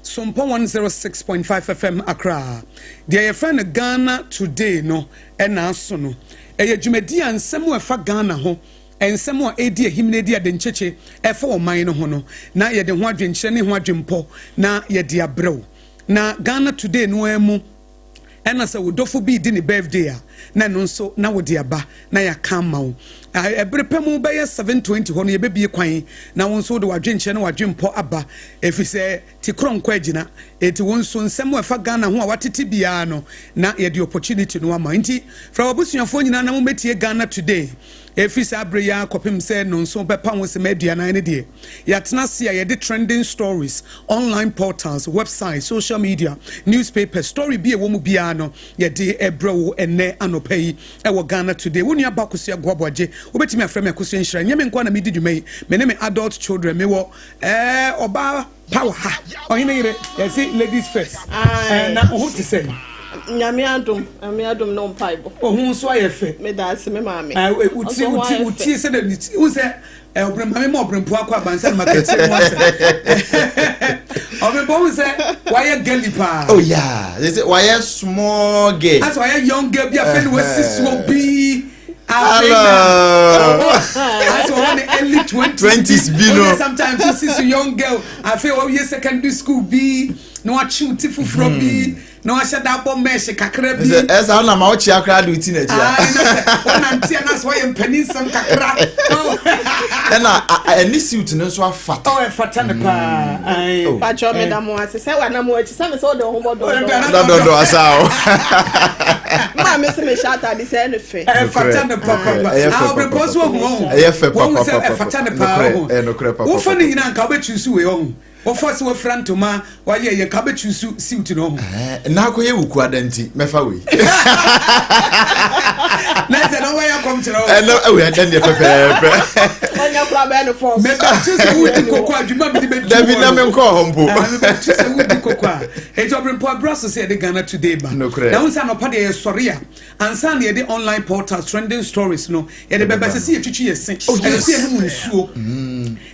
SOMPA 106.5 FM Accra. Dear friend Ghana today no enaso no. Eye dwumadi ansem we fa Ghana ho. Ensem a edi ehimnedi adencheche efa o man no ho no. Na ye de ho adwenkyere ne ho adwempo na ye de abrew. Na Ghana today no emu ena se wodofo bi di ne birthday a na no nso na wodi aba na ya kama wo ebrepemu be 720 ho no ye bebie kwan na won so de wadwenche na wadwempo aba efise ti kronkwa agina eti won so nsem wefa Ghana ho a watete bia no na ye de opportunity no ama nti fra wabusuafo nyina na mo metie Ghana today efisa abre ya kopem se no nso bepa wo se maduana ne de ya tena se ye de trending stories online portals websites social media newspaper story bi e wo mu bia no ye de ebrewo ene anopai e wo Ghana today wonu aba akosua ABOAGYE obetimi afrem akosua nhira nyame nkwa na medi dwumai me ne me adult children me wo oba power ha ohine yire yes ladies first na who to say nyame adom no mpaibo ohun so ayefe me da se me maame uti se de u se obremame mo obrempo akwa bansa market mo se obrempo se why girly pa oh yeah they say why small girl that's why young girl be afraid we so be hello that's one early 20s be no sometimes you see a young girl I feel oh yes secondary school be no achu tifu from be no ashada bomb mesh kakra bi esa na ma ochi akra do ti na ji one antia na so yem panin sam kakra na any suit no so afata oh fata ne pa ai pa cho me da mo ase se wa na mo achi se me so de ho bodo do asao ma me se me shata di se ne fe fata ne pa ah propose wo ho e fe pa fata ne pa wo fa ni nyina nka obechusu we ho o force we frantoma wa ye ka bechusu suit no ho na akoye wuku adanti mefa we na se no we come to no no we adan de pepepe onya problem no force me ka choose wood kokwa adwuma me be David na me nko hompo me choose wood kokwa e to bring poor brass say the Ghana today ba na unsa no pa de sorry a ansa na ye de online portals trending stories no ye de beba se ye twitwi ye sen e se ye mu nsuo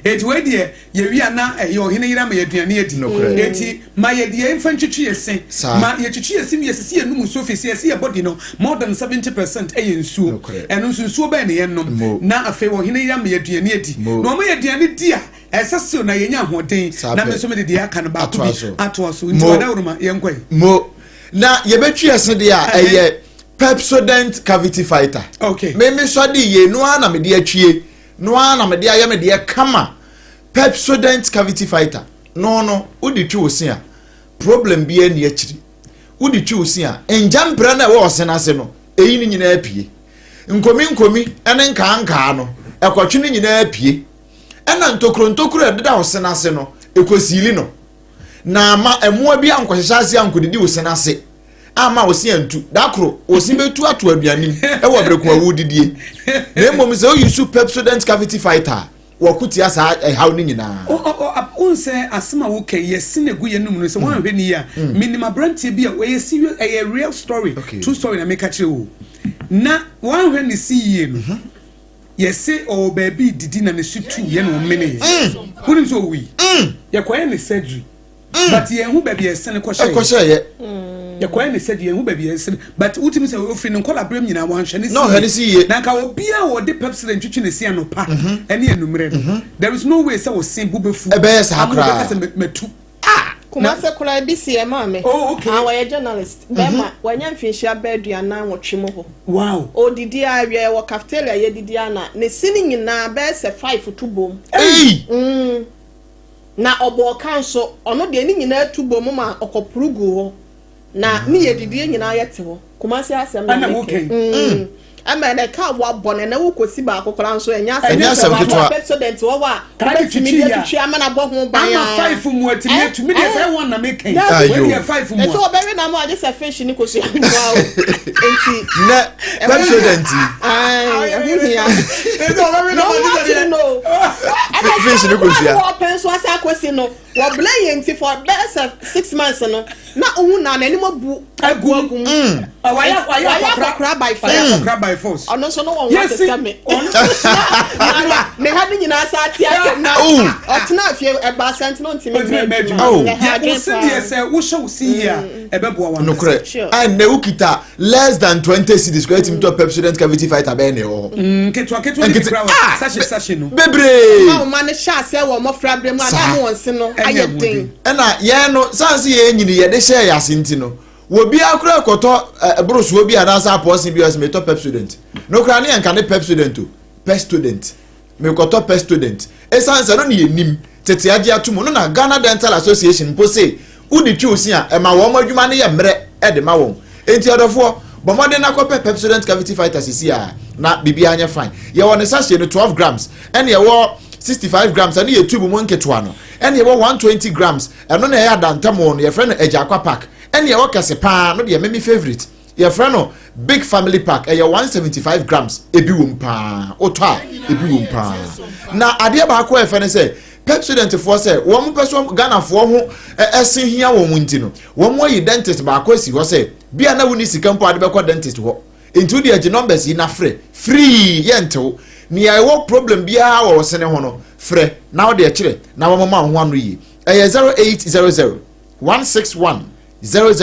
e to we de ye wi ana e yo hene ma yaduane edi eti ma yedie mfa ntwitwi yesen ma yetwitwi yesen yesisi enum so fesi yesi ye body no more than 70% eye nsuo eno nsuo ba ne yennom na afi wo hene ya ma yaduane edi no ma yaduane di a esese na yenya hoden na me so me de aka no ba ko bi atoaso nti wada uruma yenkwai mo na yebetwi yesen de a eye Pepsodent cavity fighter okay me so de ye no ana me de atwie no ana me de aye me de kama Pepsodent cavity fighter no udi twi osia problem bi ani akiri udi twi osia enjampra na we osena se no eyi ni nyina apie nkomi ene nka no ekotwe ni nyina apie ena ntokro ededa osena se no ekosili no na ma emoa bi ankohyehyase ase ankodidi osena se ama osia ntu dakro osi betu ato aduanim e wo breku awudidie na emom se o yusu Pepsodent cavity fighter wakuti asa how ni nyina unse asema wo ke yesinegu yenum no se won hwe ni ya minima brantie bi a we yesi a real story true story na make kire wo na won hwe ni si yie no yesi o baby didi na ne sutu ye no mene woni so wi ye kwaye ne surgery but ye hu baby yesi ne kwahye ye ye kwaye ne surgery ye hu baby yesi but ultimate say ofri ne kola brem nyina wan hwe ne si no hwe ne si ye na ka obi a wo de Pepsodent twitwi ne si no pa ene enumre no there is no way say wo sin bubefu e be yes akra metu kuma se kola bi si e maame oh okay ah we journalist bema wanya mfinhia baduana nwotwe mo ho wow odidi awie wo cafeteria ye didi ana ne sini nyina be se 5 to bom na obo kan so ono de ni nyina tu bom ma okopurugu ho na ni ye didi nyina yete ho kuma se asem na ama na ka wa bone na wo kosi ba akokora nso enya asem Pepsodent wo wa twi ama na bo ho ban ama 5 mu atimi atumi de say one na make we dey 5 mu so obere na ma just a fish ni kosi wow enti na Pepsodent ehia so obere na ma just no fish ni kosi ya wo penso asa kosi no wo blay enti for best 6 months no na ohun na nani mo bu Agum. Why cry by fire? Cry by force. Oh no, so no one wants to tell me. Me having in our sati now. Oh, tonight if you a basant no to me. Oh, yeah. Say we shall see here. No correct. And Neukita less than 20 cities going to Pepsodent cavity fighter bene or. Sashi no. Bebre. How man shall say what more problem I want to know. I think. And I no sansi ye de share yasintino. Wo bi akura koto bros wo bi anasa person bi as me to Pepsodent. No kra ne anka ne Pepsodent to. Pepsodent. Me koto Pepsodent. Esanse no ne yenim tete age atomo no na Ghana Dental Association po say udi twusi a ma wo madwuma ne ye mre e de ma won. Enti odofo bomode na ko Pepsodent cavity fighter sisi a na bibia anya fine. Ye won sachet no 12 grams and ye wo 65 grams and ye tube mo nketoa no. And ye wo 120 grams eno na ye adantamo no ye friend eja akwa pack. And ye wo kese pa no de me favorite. Ye friend no big family pack e ye 175 grams ebi wom pa. Oto ebi wom pa. Na ade ba ko e friend say Pepsodent for say wo mo person Ghana for ho esen hia wo mu ntino. Wo mo yi dentist ba ko si ho say bia na woni sika mpo ade be ko dentist ho. Into the numbers in a free yento. Ni I work problem bia wo sene ho no frɛ now de akire na wo mama ho anu yi 0800 161 000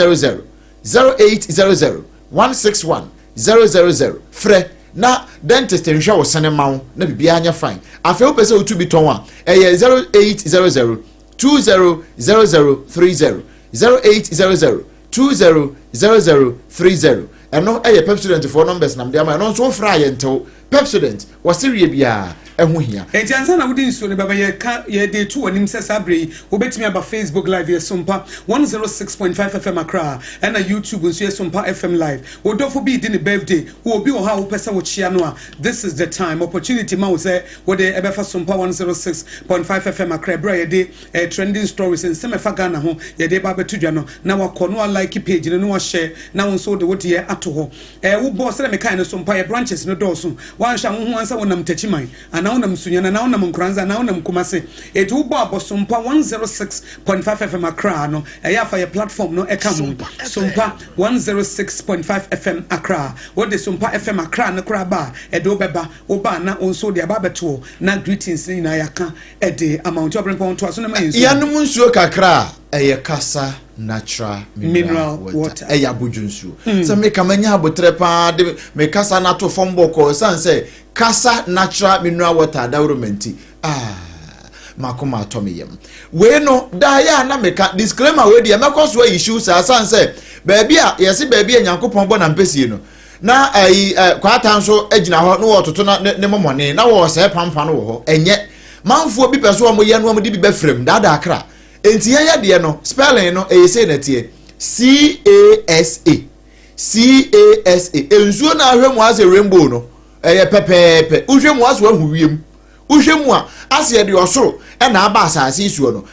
0800 161 000 frɛ na dentist nhwa wo sene ma wo na bibia anya fine afi wo pese otu bi ton a 0800 200030 0800 200030 eno Pepsodent for numbers nam de ama no so fra ye ntew Pepsodent wasirie bia eho hia enti ansa na wodi nsuo ne baba ye ka ye de tu onim sesabre obetimi aba Facebook live ye Sompa 106.5 FM Accra and na YouTube nso ye Sompa FM live odofo bi di ne birthday wo obi wo ha wo pese wo chia no a this is the time opportunity ma wo say wo de ebefa Sompa 106.5 FM Accra bra ye de trending stories en semefa Ghana ho ye de ba betudwa no na wakɔ no like page no wa share na wo nso de wo de ato ho wo boss na me kan no Sompa ye branches no doso wan hwa ho ansa wonam tachiman ana wonam sunyana na wonam nkranza na wonam kumase etu bo abosompa 106.5 FM Accra no eya fa ye platform no eka mu Sompa 106.5 FM Accra what the Sompa FM Accra no kra ba edo beba oba na onso de aba beto na greetings ni na yaka ede amount obrempon to aso na mayin so yanum nsuo kakra eye kasa natural mineral water eya bojunsuo so me kamanya abotre pa de me kasa na to fombo ko sanse kasa natural mineral water dawromenti makoma atomiyem we no da ya na meka disclaimer we de mekoso issues sanse baabi a yesi baabi enyankopon bo na mpesi no na kwata nso agina ho no wototo na ne momone na wo se pampa no wo ho enye manfo bi peso o mo ye no mo di bi befrem dada akra enti ya de no spelling no say na tie CASA enzuo na ahwemu ase rainbow no pepepe uhwemu ase wa huwiem uhwemu a ase de osoro na aba asase isuo no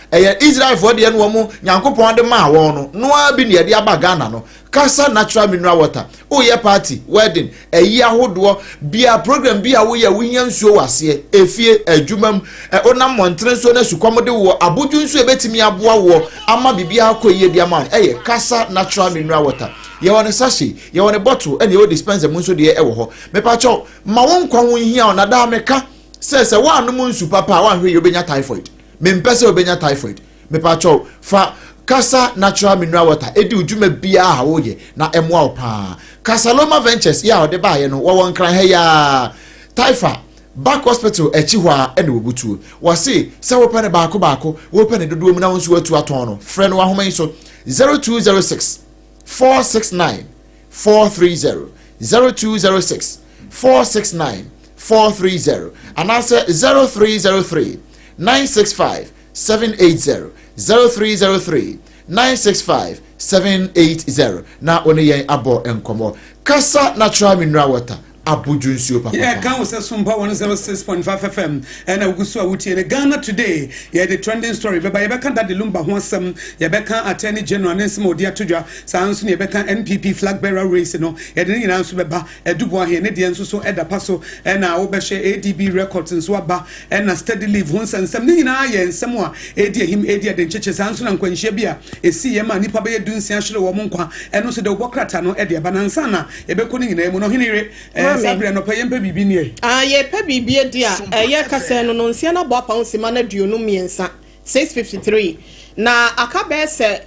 Israel for de no wo nyankopon de ma wo no abi ne de aba Ghana no kasa natural mineral water ye party wedding ahodo bia program bia wo ya winya nsuo wase efie adwumam onam montre so na sukom de wo aboju nsuo betimi aboa wo ama bibia akoye de ama kasa natural mineral water ye won sachet ye won bottle and ye dispenser mu nso de wo ho mepa cho ma won kwa won hia ona da meka se wa anum nsu papa wa hwe ye obenya typhoid mempese obenya typhoid mepa cho fa kasa natural mineral water edi ujuma bia ha woye na emwa opa Kasaloma Ventures ya ode ba ye no wo nkran ha ya Taifa back hospital echi hwa ene obutu wase se wo pene baako wo pene dodo mu na won su atu aton no frɛ no ahoma so 0206 469 430 0206 469 430 and answer 0303 965 780 0303 965 780 na one yen abo enkomo kasa natural mineral water abodwonsuo papa yeah kan was SOMPA 106.5 FM and Agusu awuti in Ghana today yeah the trending story but you can that the lumba ho asem you can attorney general Nancy Odia Tudwa sanso you can NPP flag bearer race no you dey na so beba edubo ahe ne de nso so eda paso na wo be share ADB records nso aba na steady live ho nsem ne nyina ye nsem a edi him edi de ncheche sanso na nkwanhia bia esi ye ma nipa be ye dunsia hwere wo nkwa eno so de obokrata no edi aba nansa na ebeko ne nyina mu no henire sabre no payempe bibi nie ye pe bibi dia ye kase no no nsia na bo apa nsima na duonu miensa 653 na akabe se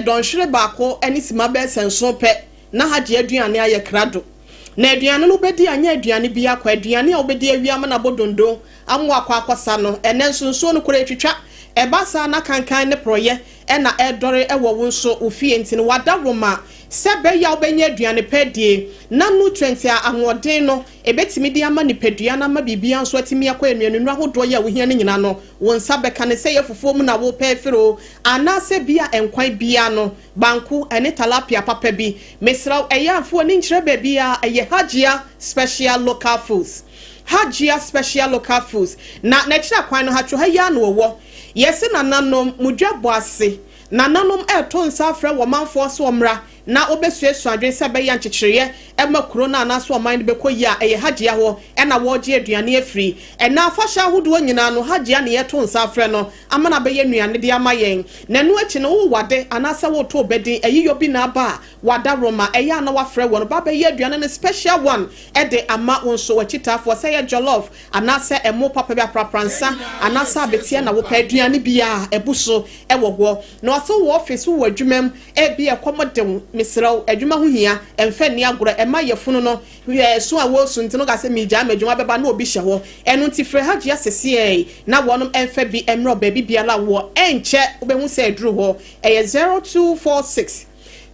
donhwere baako ani sima be se nso pe na haje aduane aye krado na aduane no bedi anya aduane bi akwa aduane a obedi awiam na bodondo amwo akwa akosa no ene nso no kore etwitwa ebasa na kankan ne proye na edore ewo wonso ofie ntini wada roma sebe ya obenye aduane pedie na nutrient a ahoden no ebetimi di ama ni pedua na ma bibia nso atimi akwa enuanu ahodo ya wohia ne nyina no wonsa beka ne sey fufuo mu na wo pefiro ana se bia enkwan bia no banku ene talapia papa bi mesraw eyafo ni nkyere bia eye hajia special local foods hajia special local foods na kyira kwan no hatwo ha ya no wo yesi nananom mudwa boase nananom eto nsa afre wo manfo so omra na obesuesu adwen se be ya nkyekireye emakuro na anaso oman de bekoyi a eye hagye ho na woje aduane afiri na afahya hodo nyina no hagye na yeto nsa afre no amana be ye nuane de amayen na no achi no wo wade anasa wo to obedin eyiyo bi na ba wada roma eya na wafre wo no ba be ye aduane ne special one de ama wonso wachitafo se ye jollof anasa emo papa bia prapransa anasa betie na wo pa aduane bia ebuso ewogo na so wo office wo adwumam bi ekomodem misraw adwuma ho hia emfa ni agoro ema yefunu no so a wo so ntino ga se mi ja madwuma beba na obi hye ho eno ntifre hagye asese na wonom emfa bi emro ba bibiala wo enche obehu se aduru ho 0246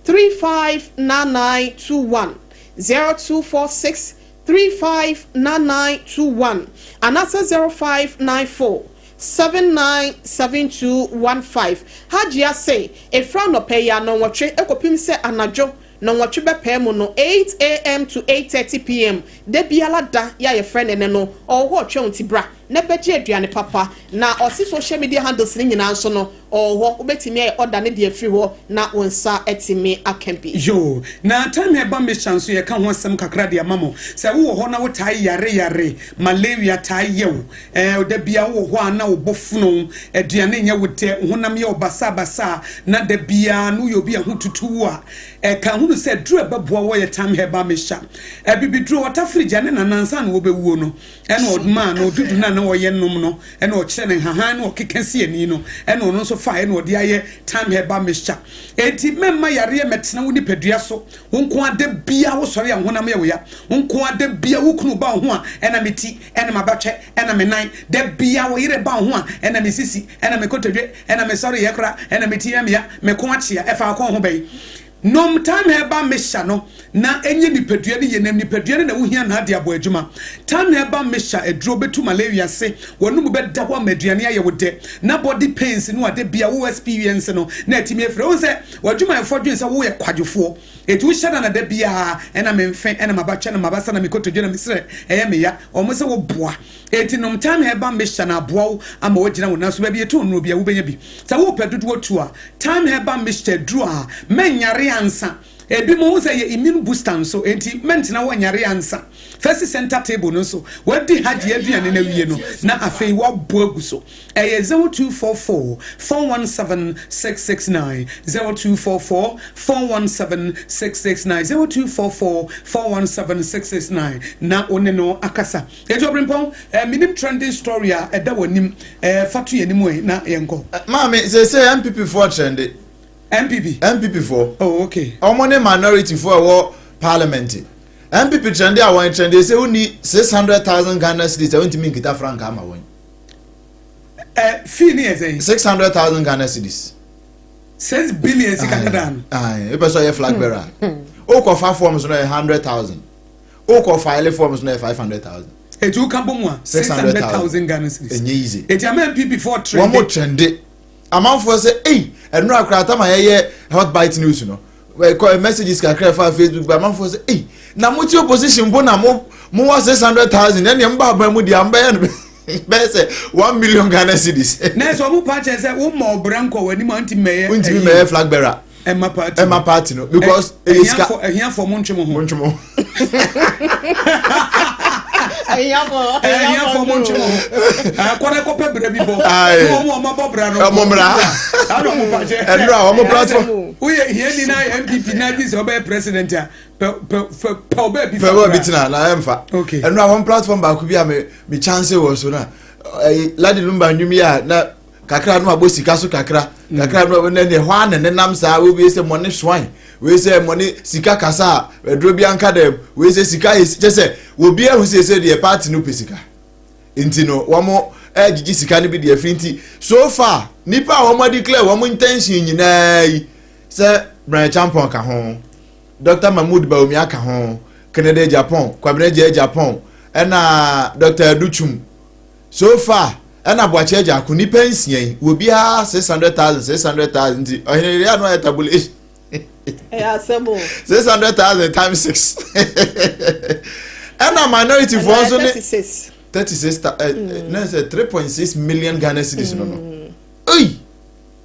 359921 0246 359921 anasa 0594 797215 Hajia say a frown no pay ya no watche ekopim se anajo no watche be pay mu no 8 a.m. to 8:30 p.m. de biala da ya your friend ene no or ho twe unti bra na beje aduane papa na osi social media handles ni nyina nso no ho obetimi e order ne de afiri ho na wonsa etimi akempi yo na time e ba me chance ye ka ho asem kakra de amamo se wo ho na wo tai yare malaria tai yew oda bia wo ho ana wo bofuno aduane nya wote honam ye obasa na da bia no yo bia ho tutu a ka hu se dru beboa wo ye time he ba me sha bibi dru water fridge ne nanansa na wo bewuo no ene odma na odudu na na wo ye nom no ene o kire ne hahan na o kekase ani no ene ono so fa ene odi aye time he ba me sha enti memma yare metena wo ni padua so wonko ade bia wo sori ahonam ye wo ya wonko ade bia wo kunu ba ho a ena meti ena mabatwe ena me nan de bia wo yire ba ho a ena me sisi ena me kotodwe ena me sori ye kra ena meti ya me ya me ko achia efa akon ho bai nom time heba mesha no na enye nipadua ne yenam nipadua ne na wo hia na ade abo adwuma time heba mesha edro betu malaria se wonum be da ho amaduane aye wo de na body pains no ade bia wo experience no na atimi efre wo se wadwuma efodwen se wo ye kwadwofo etu shada na da bia ena memfe ena mabacha na mabasa na mikotodwe na misre eye me ya omo se wo boa eti nom time heba mesha na boa ama wo gina wo na so ba bi etu no bia wo benya bi sa wo pedodo otu a time heba mesha dru a menyare ansa ebi mo say immune booster so enti mentina wo nyare ansa first center table no so wadi haji aduane na wie no na afei wo boagu so 0244 417 669 0244 417 669 0244 417 669 na one no akasa OBREMPONG minim trending story a eda wonim fatu yenimu na yenko mama say MPP for trend MPP for oh okay money minority for war parliament MPP trend I want trend they say only 600,000 Ghana cedis I want to make it a franc ama won fee ni say 600,000 Ghana cedis 6 billion Canadian e person your flag bearer o ko fa forms no 100,000 o ko file forms no 500,000 e tu kan bomu 600,000 Ghana cedis enye easy e ti MPP for trend one more trend amanfo say enu akrata ma ye hot bite news no we call messages ka clear for Facebook but amanfo say na mo ti opposition bo na mo mo was 600,000 then yamba ba mu dia mba no be say 1 million Ghana cedis na so mo pa che say wo ma obranko wani ma nti meye flag bearer Emma party no because here for Monchimo. Here for Monchimo. Kwana ko pebre bi bo. Mo bobra no. I don't know. And now I'm a platform. We here ni na MPP na this obe president a pe bitina na emfa. Okay. And now I'm platform ba ku bia me chance was so na. Ladi lumba nwumi a na kakra no abosika so kakra no ne hwa ne nam saa we be say money swine we say money sika kasa edro bi anka dem we say sika is just say obi ahu say the party no pesika enti no womo gigi sika ne bi de afinti so far nipa womo declare womo intention nyina yi say Brian Champion ka ho Dr. Mahmoud Baomi aka ho Canada Japan Kwabena Japan na Dr. Duchum so far and aboagye agya ko nipa nsian wo bia 600,000 ti ohenere ya no tabulation asebo 600,000 times 6 and a minority for also 36 no say 3.6 million Ghana cedis no oi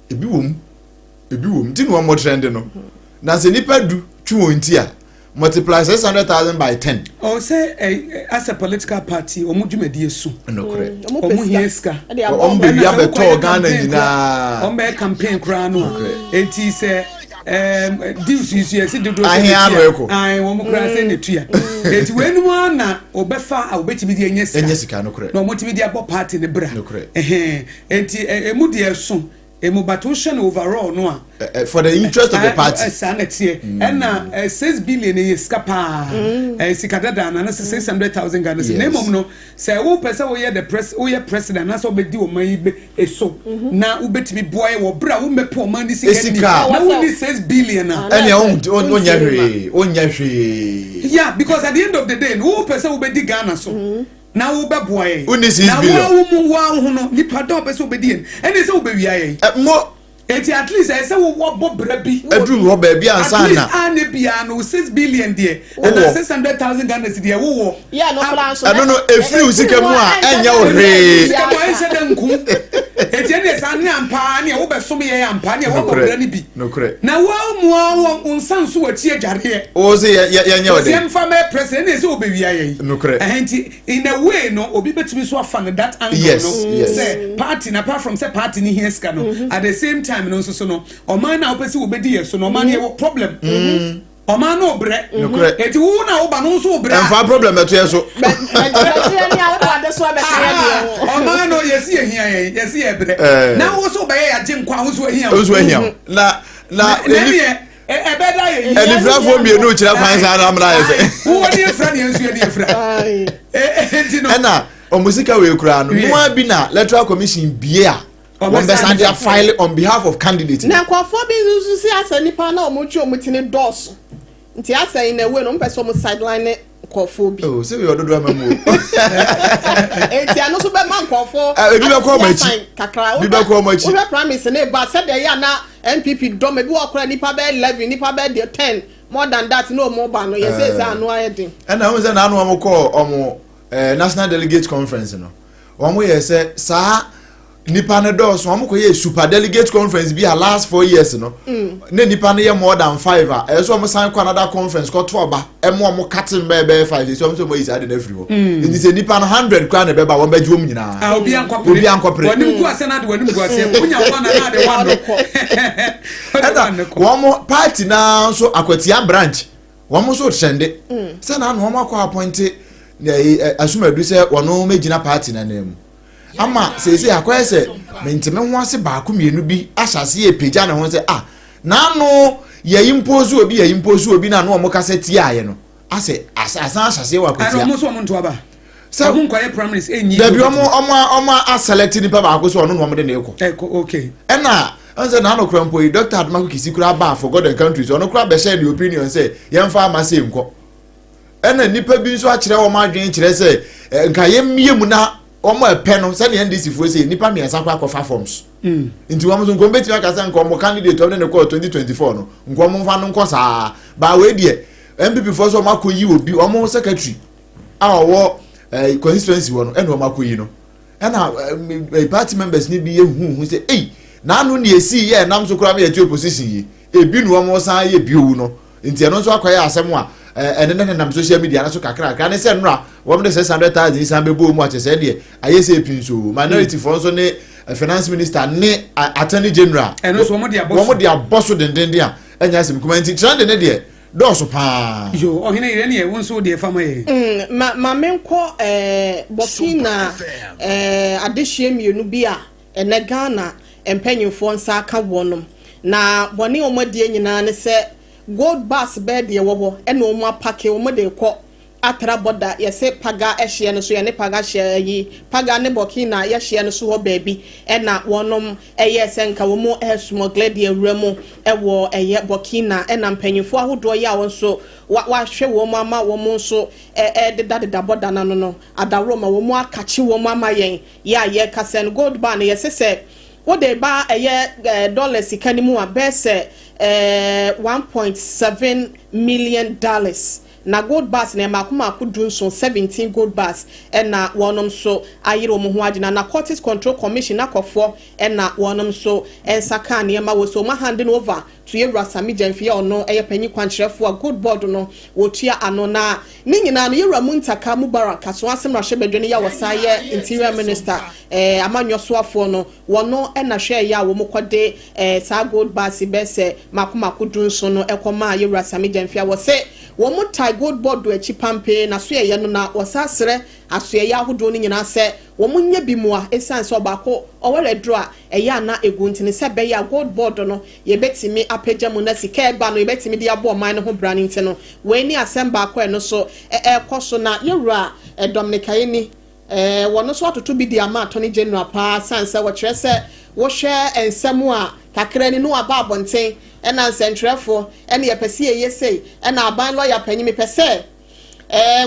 ebi wom ti no mo trend no na se nipa du twu onti a multiply 600,000 by 10. Oh, say as a political party, omudumedi esu. No correct. Omuhieska. Ombe ya beto Ghana nyina. Ombe campaign kra no. Enti say deals you see do. Ai wo mukra say netua. Enti wenu na obefa a obetimi di enyesika. Enyesika no correct. No motimi di abo party ne bra. No correct. Enti emudi esu. Emubatoshan overall no for the interest of the party sanity and 6 billion is scapa sikadada na 600,000 Ghana cedis name no say wo person wo the president na so be di o man be eso na wo betimi boy wo bra wo mepe o man sika na wo 6 billion na onya hwe yeah because at the end of the day wo person wo be di Ghana so na wo be boy na wo ho no nipa do be so be di and say wo be wiaye mo eti at least I say wo bobra bi edru ho ba bi ansa na at least bia no 6 billion there and 600,000 Ghana cedis there wo yeah no plan so I don't know if you sika mu a enya wo hwe sika mo ense den nku eti ene san ne ampa ne wo be so me ye ampa ne wo bobra ni bi no correct na wo mu unsan so wachi adware o se ye nya wo de sem fa me president ne se wo be wiaye no correct enti in a way no obi betimi so afa that angle no say party na apart from say party ni here ska no at the same time no so no o man na opesi wo bedi yeso no man ye problem o man no bre eti wo na wo ba no so bre en fa problem eto yeso o man no yesi ehia yesi e bre na wo so be ya je nkwa wo so ehia na ebeda ye eni frafo mi enu kira kwan sa na mra yese wo ni efra ni ensu ni efra enti no na o musika we kura no mo bi na electoral commission bia one person they file on behalf of candidates na kwafo bi nsu si asa nipa na omutwe omutine dos nti asa in a way no mpese omu sideline kwafo bi oh say we ododo amamu enti ano so be man kwafo ebi be ko machi kakra bi be ko machi we promise na ba said dey ya na NPP do me bi wakora nipa be 11 nipa be 10 more than that no more ba no yes say anu ayedin and na say na anu amko omo national delegate conference no omo yes say nipa ne do so amko ye super delegate conference bi a last 4 years no ne nipa ne ye more than 5 a so omo sign another conference ko to oba omo cutting be 5 so omo so mo is ade na free ho it is a nipa 100 kwa ne be ba won ba juom nyina obi ankopre woni ku ase na de woni ku ase kunya kwa na de wan womo party na so akwatia branch womo so trende se na no omo akwa appoint asumadu se wono megina party na nemu ama se akwese mentime ho ase ba ko mienu bi asase e pagya ne ho se na no ye impose obi na no omo kaseti aye no ase asase wa kwatia omo so omo nto aba se omo kwaye primaries enyi da bi omo select ni pa ba ko so ono no omo de na eko okay na anse na no krampo yi Dr. Admaku Kisikura ba for God and countries ono kra be share the opinion say yemfa amase nko ena nipa bi nso a kire wo ma adwen kire say nka yemie mu na omo epe no se ne NDC fo say nipa miensa kwa kofa forms nti wo mo nko beti aka say nko mo candidate of the 2024 no nko mo fa no nko saa ba we die MPP fo so makoyi obi omo secretary our constituency one and Wamakuino. And our party members need be who say, hey, now no near see, yeah, Nam so crabby at your position. A bin one more sign, a buno. In the announce acquire someone, and then I'm social media, so crack. And I said, one of the 600,000 is a boom watch, I said, I say, Pinsu, minority for also finance minister, ne attorney general, and also one of their boss with the India, and yes, I'm commenting, Sunday, Doso pa. Yo, or any one so dear family. My men call Bokina addition you nubia and Nagana and penny for Saka wonum. Na Bonnie or my dear Yana said, gold bass bed dear wobble and no more packet or mother call atra boda yese paga ehye no so ye ne paga hye yi paga ne Bokina ye hye no so ho baby e na wonom eye senka wo mo smuggle de awramu e wo eye Bokina e na mpanyifo ahodo ye a won so wa hwe wo mo ama wo mo so deda boda na no adaroma wo mo akachi wo mo ama yen ya ye kasen gold ban ye se wo de ba eye dollars ikanimu a be se $1.7 million na gold bars na makuma akudun so 17 gold bars na wonom so ayiro mo ho agina na Cortis Control Commission akofo na wonom so ensaka na ma wo so ma handing over to Yewura Sami Jamfie ono eye panyi kwankyerefo a gold board no wotua ano na ni nyina no Yewura Muntaka Mubarak so asem rahye bedwene ya wosaye interior minister amanyosoafo no wono na hwe ya wo mokode sa gold bars bese makuma akudun so no ekoma Yewura Sami Jamfie wo se wo mo tie gold board do echi pampe na so ye no na wasasere asoye ya hodo ni nyina se wo mo nya bi mu a esanse obako owere dro a eya na eguntini se be ya gold board no ye betimi apagya mu na sika eba no ye betimi de abo man no ho brani nti no we ni asemba akọ no so koso na Yewura Dominic Ayeni wono so atoto bi di ama atoni general pa sanse wo kire se wo hwe ensemu a kakra ni no aba abonten ena nsentrefo ena ye pese ye sei ena aban lawyer panyi me pese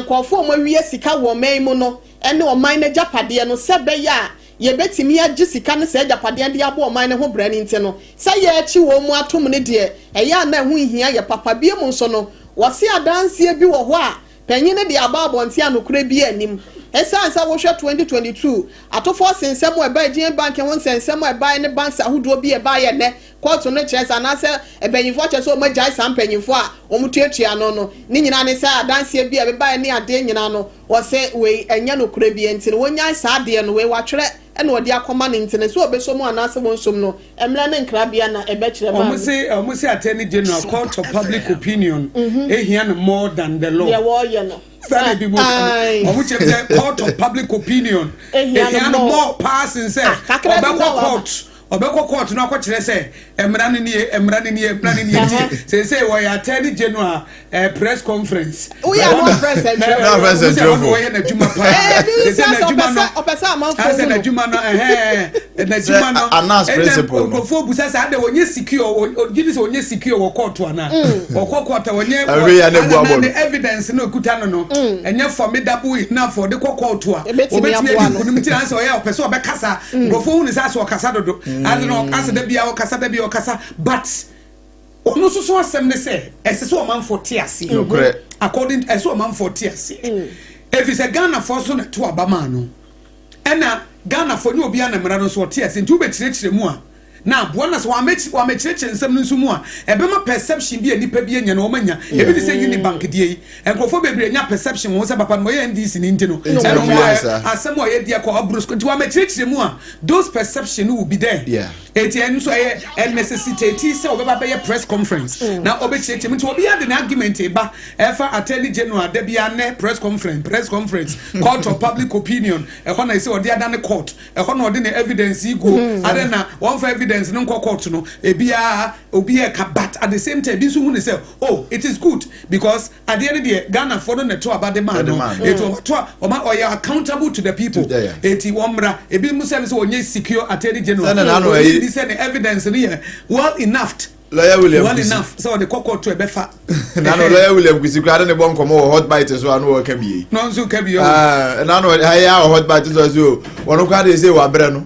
nkofo mo wie sika wo man mu no ene o man na japade no sebe ya ye betimi agi sika no se japade de abo o man ne ho brani nti no se ye achi wo mu atom ne de eya na hu hia ye papa bie mu nso no wose adanse bi wo ho a panyi ne de aba abonte anokura bi anim esansa wo hwe 2022 atofo sensemo eba agin bank won sensemo eba ne banks ahodo bi eba ye ne court no chesa na se ebenyifo chesa o magai sam penyifo a o mutuatua no ni nyina ne sa adanse bi eba ne ade nyina no wo se we enya no kura bi enti no wonya sa ade no we watwere ena odi akoma ne ntene so obesom anase wonsom no emle ne nkrabia na ebekire ba omo se attorney general court of public opinion ehia no more than the law yeah wo ye no that be more court of public opinion ehia no more passing say obeko court no akọkire say emra ne nie say we attorney general press conference we are not press conference we na juma pa opesa amanfo na juma no announce principle ko fo busa say ade onye secure ogidi say onye secure wo court ana court onye evidence no kuta no enye formidable enough for the court a obetimi kunum ti answer oya opesa obekasa go fo hu ni say so okasa dodo I don't know, as the Bia or Casa, but ono so asem ne say ese so man for tears according to so man for tears if it's a Ghana for so na to abama no ena Ghana for no obi anamra no so tears nti obetire mu a na bonus wa mechire nsem nso mu a ebema perception bi anipa bi anya na o manya ebi de say Unibank die enkofo bebre nya perception wo say papa no ye NDC ni ntino asem o ye dia ko abrusko nti wa mechire mu a those perception will be there eti enso ye necessity say obeba be press conference na obechire nti obi ade na argument eba efa attorney general da bia ne press conference court of public opinion e ho na say odi ada ne court e ho na odi ne evidence go ade na one for evidence no court no ebia obi e ka but at the same time bi so hu ne say oh it is good because at the end of the day Ghana for no to about the man no it to o ma oya accountable to the people eti womra ebi musa say onye secure attorney general this is evidence here well enough Lawyer William well enough so the court to ebefa na no Lawyer William kwisi kwade ne bon komo hot bite so anu o ka bi no so ka bi na no haya hot bite so wono kwade say wa bre no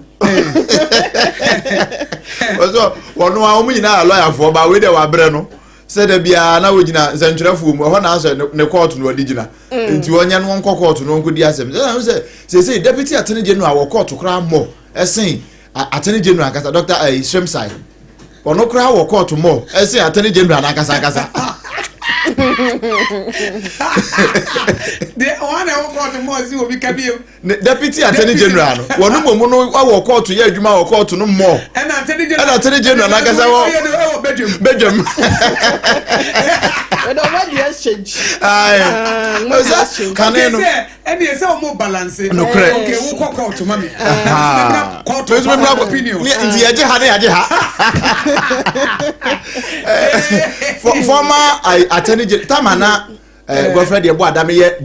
so wono a omu nyina lawyer for ba we de wa bre no said there be an original Zentrafum, or one answer, no court no original. Into one young court no good yasem. Say, Deputy Attorney General or court to cram more. As saying, Attorney General, Dr. Shrimside. Or no crowd or court to more. As say, Attorney General, Nakasa. The one I want to more will become Deputy Attorney General. One woman will call to Yajuma or call to no more. And Attorney General, Nakasa, Belgium. We don't want the exchange. Can I say any is more balance? No, correct. Okay, we'll call to mommy. Court to opinion. Former Attorney General Tamana, Godfrey Adeyeba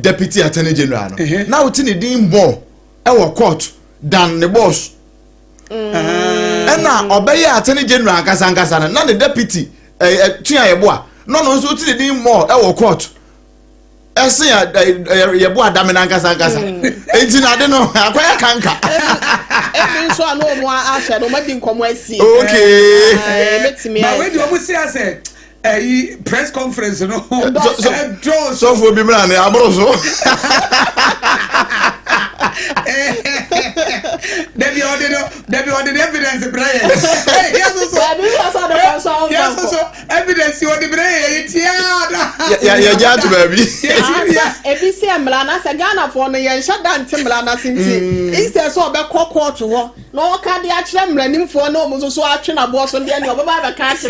Deputy Attorney General. Now it's in the dean more our court than the boss. And now obey Attorney General Kasankasana, not the deputy Odehyieba. No, so it's the dean more our court. I say Odehyieba Daminankasa. It's in I don't know, I can't. So I know more after no making come see. Okay. But when you almost say I said press conference, no. So for be man, I'm also. Debbie ordered evidence, Brian. Yes, also evidence you on the brain. Yeah, judge baby. If you see a Milana, Sagana for me, and shut down Timblana Sinti. He says so about court to war. No, can't the actual running for no Musu action a boss on the end of a catch.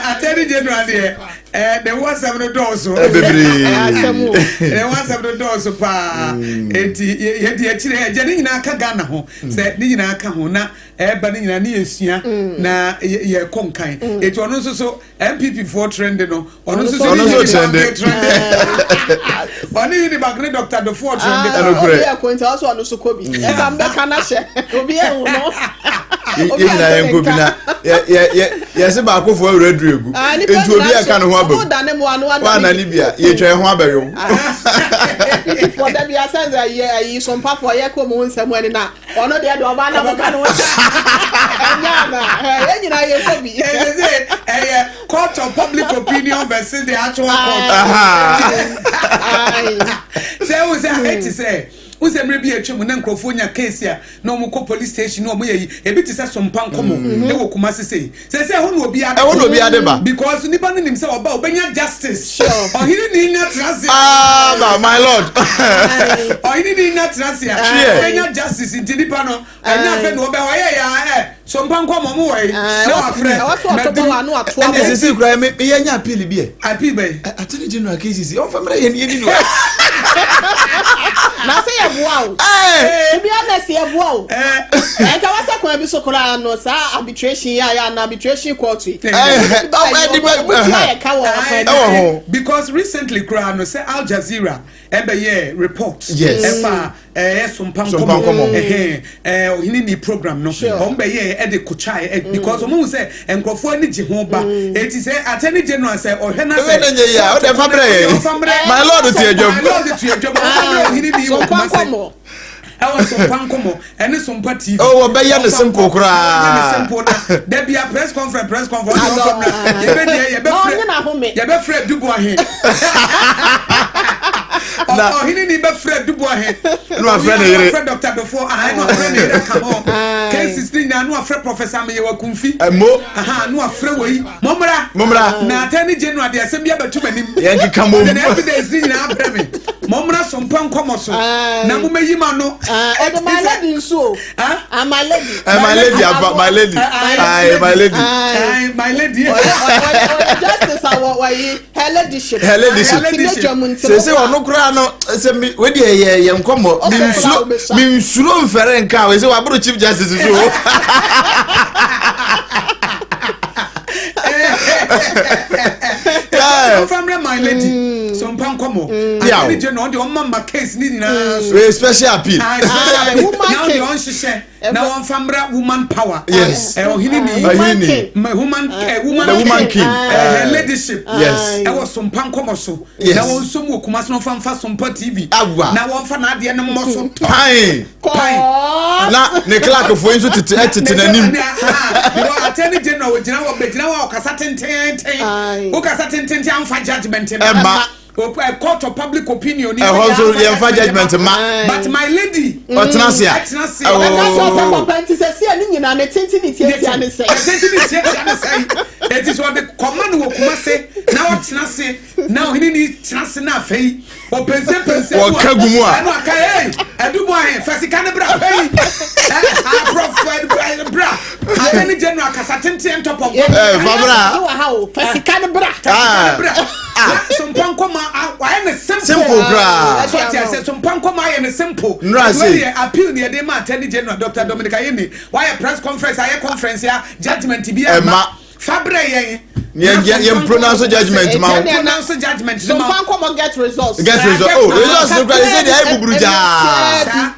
Attorney General here. There was some doors. There was some doors. Pa. Jenny Naka Gana ho. Said Nina Kahuna. Ebony Nania na ye conkai. It was also MPP for trending. Only the back Dr. The Ford trending. I'm going to also on the Sukobi. I'm back on a share. Yes, about for a red rug. It will be a kind of wabble. One Libya, you try Wabario. For them, you said that you some papa for Yako Moon somewhere now. Or not the other one of a court of public opinion versus the actual court. So was I hate to say. Who's a maybe a chum California case here? No more police station, no more. A bit is some pancomo. They will come say. Say, who will be at because Niban himself about Benya justice. Sure. Or he didn't not trust. Ah, my lord. Or he didn't not trust. Benya justice in Tilipano. And nothing will be some pancomo away. No, friend. And this is a crime. Me, I appeal be. I appeal by Attorney General cases. Your family and you. Now say wow. To be honest, wow. And I was going to be so called no sir arbitration ya na arbitration court. Because recently Krano say Al Jazeera report. Yes. SOMPA Hinini program no. The Kuchai because someone say and Crawford Jehovah. It is Attorney General say or Hena say my lord to your job. I was some pancomo and some party. Oh, obey the simple cry. There be a press conference. You be Fred Dubois. Oh, he didn't even Fred Dubois. No, friend Dr. Before I know friend come on. Cases thing I know Fred Professor Mewa Kumfi. No, Fred way. Momra. Na Attorney General the Assembly about too many. Yeah, come on. The evidence thing now Momra some pancomo so. Na mume yimano. My lady so. My lady. My lady. Justice our her ladyship. Say no kra no say we dey ye nkomo min suro mfere nka we say wa bro chief justice so from my lady some pan come komo attorney general the mama case ni na special appeal now the on sheshe now on famra woman power yes ohini ni woman king leadership yes e was some pan komo so na won so mu okuma so famfa sompa tv na won fa na de ne mo so pai na ne clark fo nso tete nanim attorney general we gina wo begina wo kasa tenten wo kasa tenten amfa judgment ma court of public opinion also the judgment ma but my lady otnasia it is what the command wo kuma say now otnase now he need tnase na afei o pense wo kagumu a no akai edubo ahen fasika ne bra pay prophet bra attorney general kasa tenten top of fabra fasika ne bra some pankoma why na simple bra so I say some pankoma na simple say appeal near the attorney general Dr. Dominic Ayeni why a press conference ya judgment bi ma fabre yen you pronounce judgment ma pronounce judgment some pankoma get results results results say dey buburuja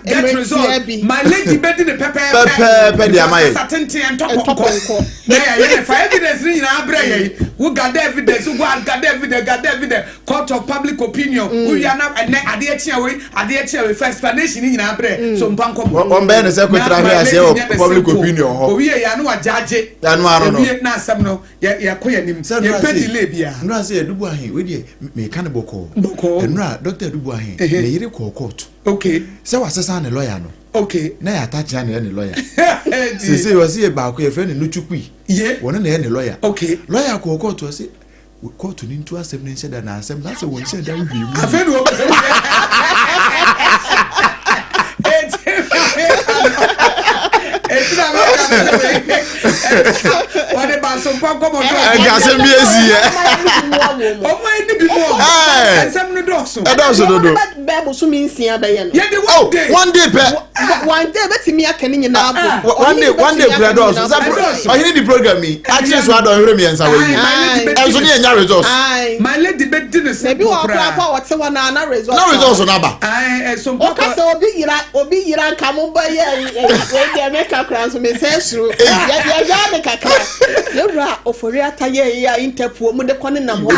get results my lady bedi the pepper dia mai certain top na for evidence ni na abre yen who got evidence who got evidence court of public opinion who ya na ade echi we for explanation ni na abre so pankoma on be na secretary here say public opinion ho we ya na wa judge ya no aro no na asem no ya koya nim ya pedi le bia nra say edubu ahen we dey me kan boko nra Dr. edubu ahen me yire ko court okay say wasesa na lawyer no okay na ya attach na ne lawyer say we say ba ko e friend no chukui ye wona na ne lawyer okay lawyer ko court we say court ni ntu asem ne nse da na asem na say won se da wi mu afenu what about some pankoma gasem bi ezie o mo ni bi mo ensem no doso do bebo so mi nsia be ye no ye de one day one day betimi akani nyina abo one day kura doso o hini di program mi actually so adon hire mi ensa we yi enso ni enya results my lady be di ne se bi wa kwa what se wana na results na ba some pankoma so obi yira nkamo ba ye we dey make akran so me sensuru ya me kakra yewra ofori ataye ya interpol mu de kone nam ho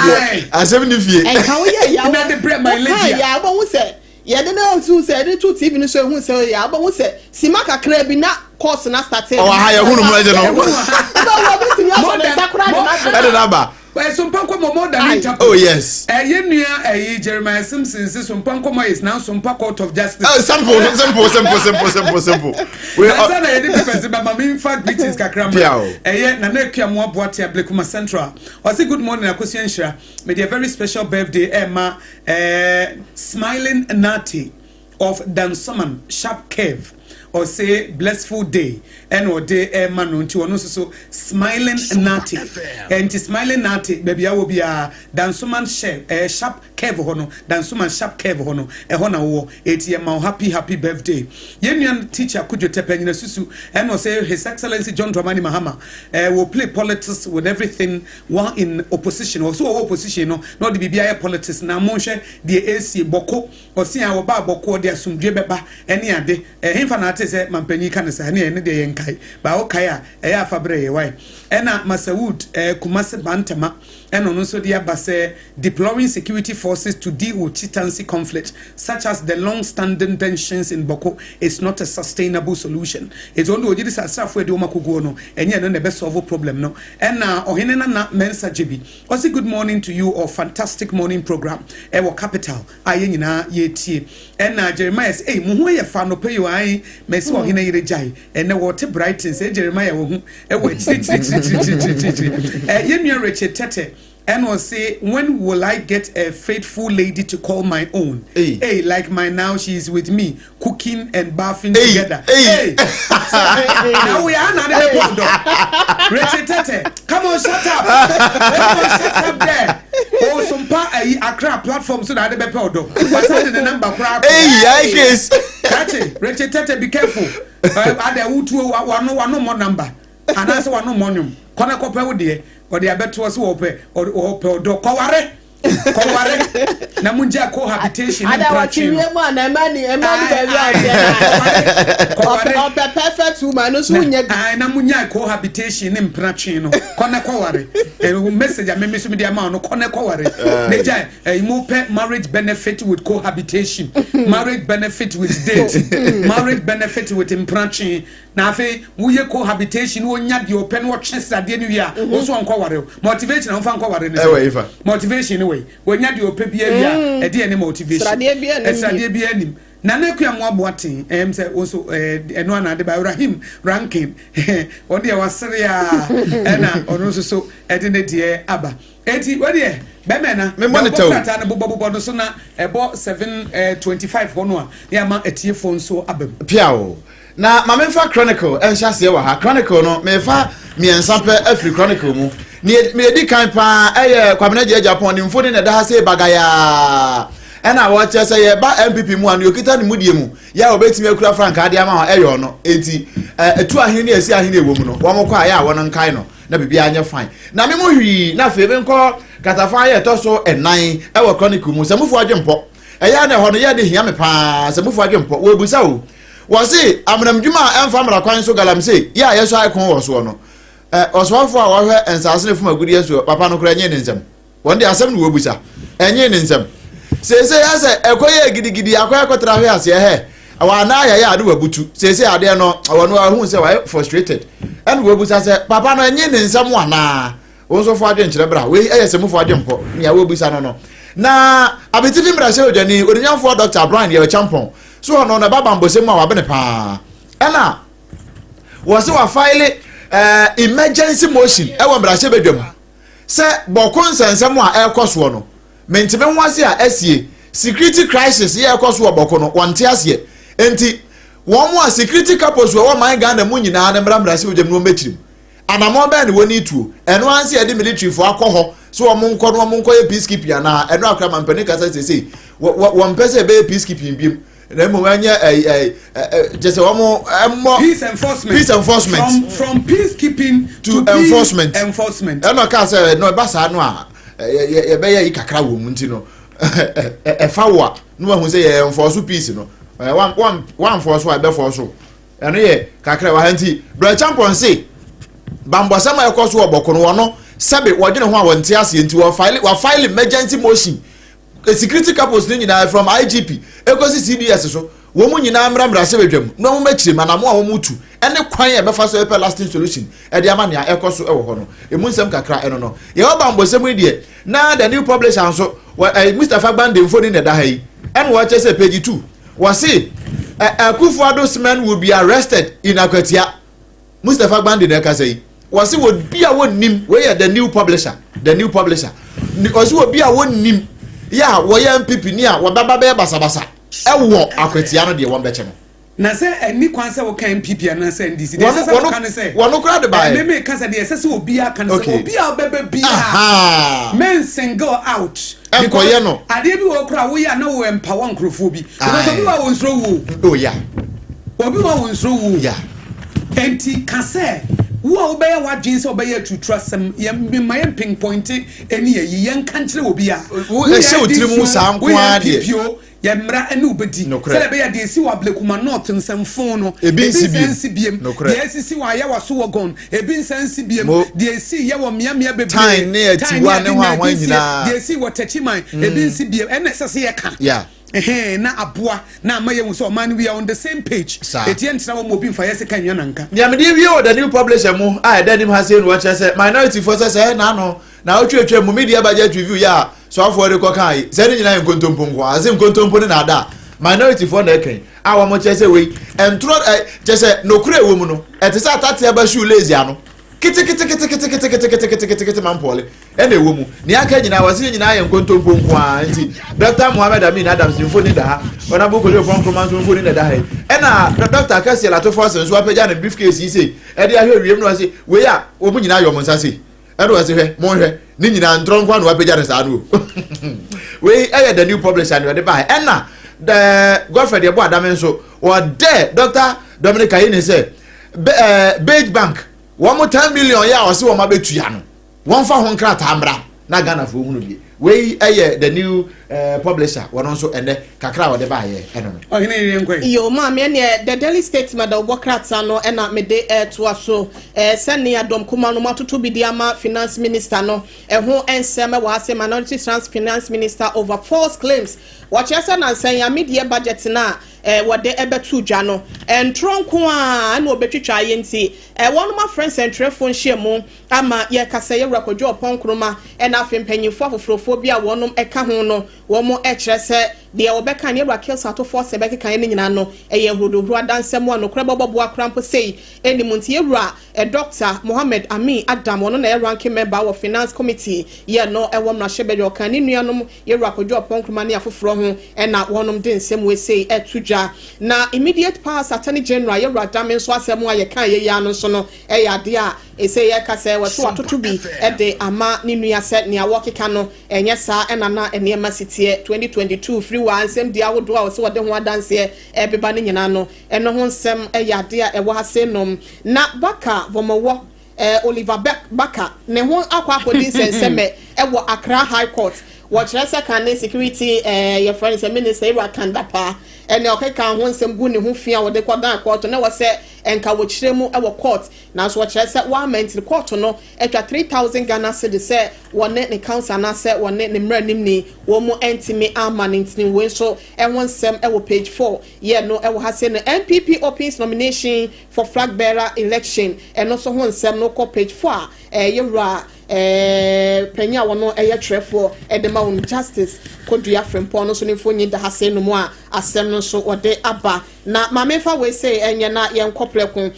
asem ni fie en ka wo ye ya na de bread my lady ya bo wo se ye de na ntu se de tu tv ni so hu se ya bo wo se sima kakra bi na course na start o ha ya hunu mu eje no bo wo bi ti ya so na sakura de na ba some pankoma more than interpol oh yes yenua Jeremiah Simpson says some pankoma is now some court of justice simple we are na yedi person but mama in fact greetings kakram na na akua mo aboate Ablekuma Central I say good morning Akosua Nhira may the very special birthday Emma smiling Nati of Dansoman Sharp Cave or say blissful day and or day man unto ono so smiling Nati and smiling Nati baby I will be a Dansoman sharp cave hono Dansoman sharp cave hono e hona wo etm happy birthday yenian teacher kujo tepenyina susu and or say his excellency John Dramani Mahama will play politics with everything while in opposition or so opposition no not the BBI politics na monhwe the AC boko or see our ba boko de asumdwe beba ene ade himfa na ate se mampani kan se ne ene de yenkai ba o kai a afabre ye wai ena Masawood Kumase Bantama and also the abase deploying security forces to deal with chieftaincy conflict such as the long-standing tensions in Boko is not a sustainable solution. It's only ojidi sasafo de omakugo no enye no be solve problem no and ohene na mensa jibi also good morning to you or fantastic morning program ewo capital aye nyina ye tie and Jeremiah say muhu ye fa no pay you ai mesi ohene yire jai and what Brighton say Jeremiah wo hu ewo yenua Richard Tete and will say, when will I get a faithful lady to call my own? Hey, like my now she's with me, cooking and bathing together. Hey. Now we are not a board. Richard Tete, come on, shut up. Come on, shut up there. Oh, some Accra platform so that the pedo. What's the number? Hey, yes. Catch it. Richard Tete, be careful. I there one more number. And answer one no monum. Kona kope wo de or the abeto so ope or do kware Koware na munja cohabitation in Prachi. Na mani Koware perfect woman no so nya na munya cohabitation in Prachi no. Kona Koware. Message me me so me dia ma no kona Koware. Neja mu pe marriage benefit with cohabitation. Marriage benefit with date. Marriage benefit with imprachi. Na afi wuye cohabitation wo nya de open wo twesra de no ya wo so nkoware motivation on fa nkoware ne motivation we wo nya de open bia bia e de ne motivation srade bia nim na na kwa mo aboaten say also eno ana de ba Ibrahim ranking on de wasere a na ono so e de ne de aba enti wo de be me na me monitor na bobo no so na ebo 725 hono a ya ma etie phone so abam piao na ma memfa chronicle enhyase wa ha chronicle no mefa miensa pe afri chronicle mu me di kan pa kwamena je Japan ni mfoni na da ha se bagaya ena wo che se ye ba MPP mu an yokita ni mudie mu ya obetimi akura frank ade ama ha eyo no enti etu ahene ne esi ahene ewo mu no wo mokwa ya wo no nkai no na bibia anya fine na me mo hwi na fe be nko katafa ye to so enan ewo chronicle mu se mufu adwempo eya na ho no ye de hia me pa se mufu adwempo wo busa o wasi amnamdwuma emfa mra kwan so galamse ya yeso aikon wo so no oswafo a wo hwe ensase ne fuma gudi yeso papa no kra nye ne nsem wonde asem ne wo busa enye ne nsem sese ya se ekoye gidigidi akoye kotra hwe ase he wa na ya ade wabutu sese ade no wono ahu se wa frustrated en wo busa se papa no enye ne nsem wana wo so fo ade nkyere bra we eyese mu fo ade mpo ne wo busa no na abetifi mra se odani odanyafo Dr. Brian ye champon so no na baba mbosem a wabene pa ena wose wa file emergency motion e wo mra se bedwam se bokon sansam a ekoso no mentime nwase a asie security crisis ye ekoso bokon no wonte asie enti won mo a security capos wo man Ghana mu nyina na mra se odwam no mechirim anamo ba ne woni tuo eno anse ye de military fo akọ so wo monko ye peacekeeping na eno akra mampani kasa sese wo mpese be peacekeeping biem na mo anya just wo peace enforcement from peacekeeping to enforcement eno ka say no ba sa no a ye be ye kakra wo mu nti no fa wo no hu say ye enforce peace no one force wa be force eno ye kakra wa hanti bra champion say bambo sama ekoso obokono wono sabe wodene ho a wonte ase nti wo file emergency motion security capos ni nyina from IGP ekosi CDS so wo mu nyina mramra se bedwam no mo machire manamo a wo mutu ene kwan e befa so e lasting solution e de amane a ekoso e wo ho no emu nsem kakra eno no ye oba mbosem die na the new publisher so Mr. Bande mfoni ne da ha yi ene wo che se page 2 wo say Akufo-Addo's men will be arrested in Akwatia. Mr. Bande ne ka say wo say wo bia wonnim we the new publisher wo say wo bia wonnim ya wo ya MPP ni a wo baba be basabasa ewo Akwatia no de won beche no na se eni kwan se wo kan MPP na se NDC de se wo kan se wono kra de bae me ka se de se obi a kan se obi a bebe bia men single out because no ade bi wo kra wo ya na wo empower nkrofo bi because obi wa wo nsro wo oh yeah obi wa wo nsro wo yeah enti ka se wo obey what jeans obey to trust some my pinpoint any yen country obi a wo e se otiri mu sa nko ade ye mra ene obedi se be ya de si wa blekuma north nsamfon no ebi nsi biem de si wa ya wa so wogon ebi nsi biem de si ye wo mia bebe time ne atiwa ne ho anwan nyina de si wo tachiman ebi nsi biem ene sese ye ka yeah na aboa na amaye wo so man we are on the same page etien tena wo mobi mfa yese kan yananka ya me dey we the new publisher mu danim ha say no wa say minority forces say na no na otwetwe mu media budget review ya so afọ de ko kai say ni nyina nkontompo nko azim nkontompo ne na da minority for na eken awa mo che say we entro che say no kura ewo mu no etisa atate aba shoe lazy ano kiti mampole ene ewo mu ni aka nyina wase nyina ye nkontompo nko anti Dr. Mohammed Amin Adams mfoni da ha ona bu ko le pon command mfoni da ha ena Dr. Kasi la to force nso apagya na briefcase yi say e de ahwe wiem no wase we ya obu nyina yo mo nsa say eno wase hwe mo hwe ni nyina ntron kwa no apagya na sa no we the new publisher no de ba ena the Godfrey de bo adam nso o de Dr. Dominic Ayine say Beige Bank 1 million ya o se wo ma betua no won fa ho nkrata amra na Ghana fo hunu bi we the new publisher one also and the kakra or the buyer yo ma me ne the Daily Statesman da obokrata no e na me de to aso sene adom kuma no matoto bi dia ma finance minister no ho ensem wa ase minority trans finance minister over false claims watch asa na say ya media budget na wode ebetu dwa no entronko a na obetwitwa ye nti one my friends and telephone share mu ama ye kasa ye rakodwo ponkroma na afempanyifo afofrofo bi a wonom eka ho no wo mo ekire se de obeka ne Raquel Sato force beka kan ne nyina no ye huruhuru adansem a no kra bobo akrampo sei enimu nti ye wura Dr. Mohammed Amin Adam ono na ranking member of finance committee ye no ewo mra hyebedo kan ne nuanom ye rakodwo ponkroma ne afofro ho na wonom de nsem we sei etuja na immediate past attorney general ye wura dam nso asem a ye kan ye ya no so no ya de a say ye kasa we so atoto bi de ama ne nua se ne awokeka no enye sa na enema sitie 2022 free one sem dia wodo a so wode ho adanse beba ne nyina no eno ho nsem ya de a ewo hase nom na baka vomowo Oliver Baka ne ho akwa akodi nseme ewo Accra High Court watch second security your friend say minister Ira Kandapa ene okeka ho nsem gu ne ho fia wode kwadan court na wo se enka wo kiremu ewo court na so watch say one month the court no etwa 3000 Ghana cedi say wone ne council na say wone ne mranim ni wo mu entimi amanentini we so enwo nsem ewo page 4 ye no ewo ha say no NPP opens nomination for flag bearer election eno so ho nsem no ko page 4 yewra penya wono trefo edema on justice kodua frempon no so ne fonyi da hase no mu a asem no so ode aba na mamefa we say enye na yenkoprekun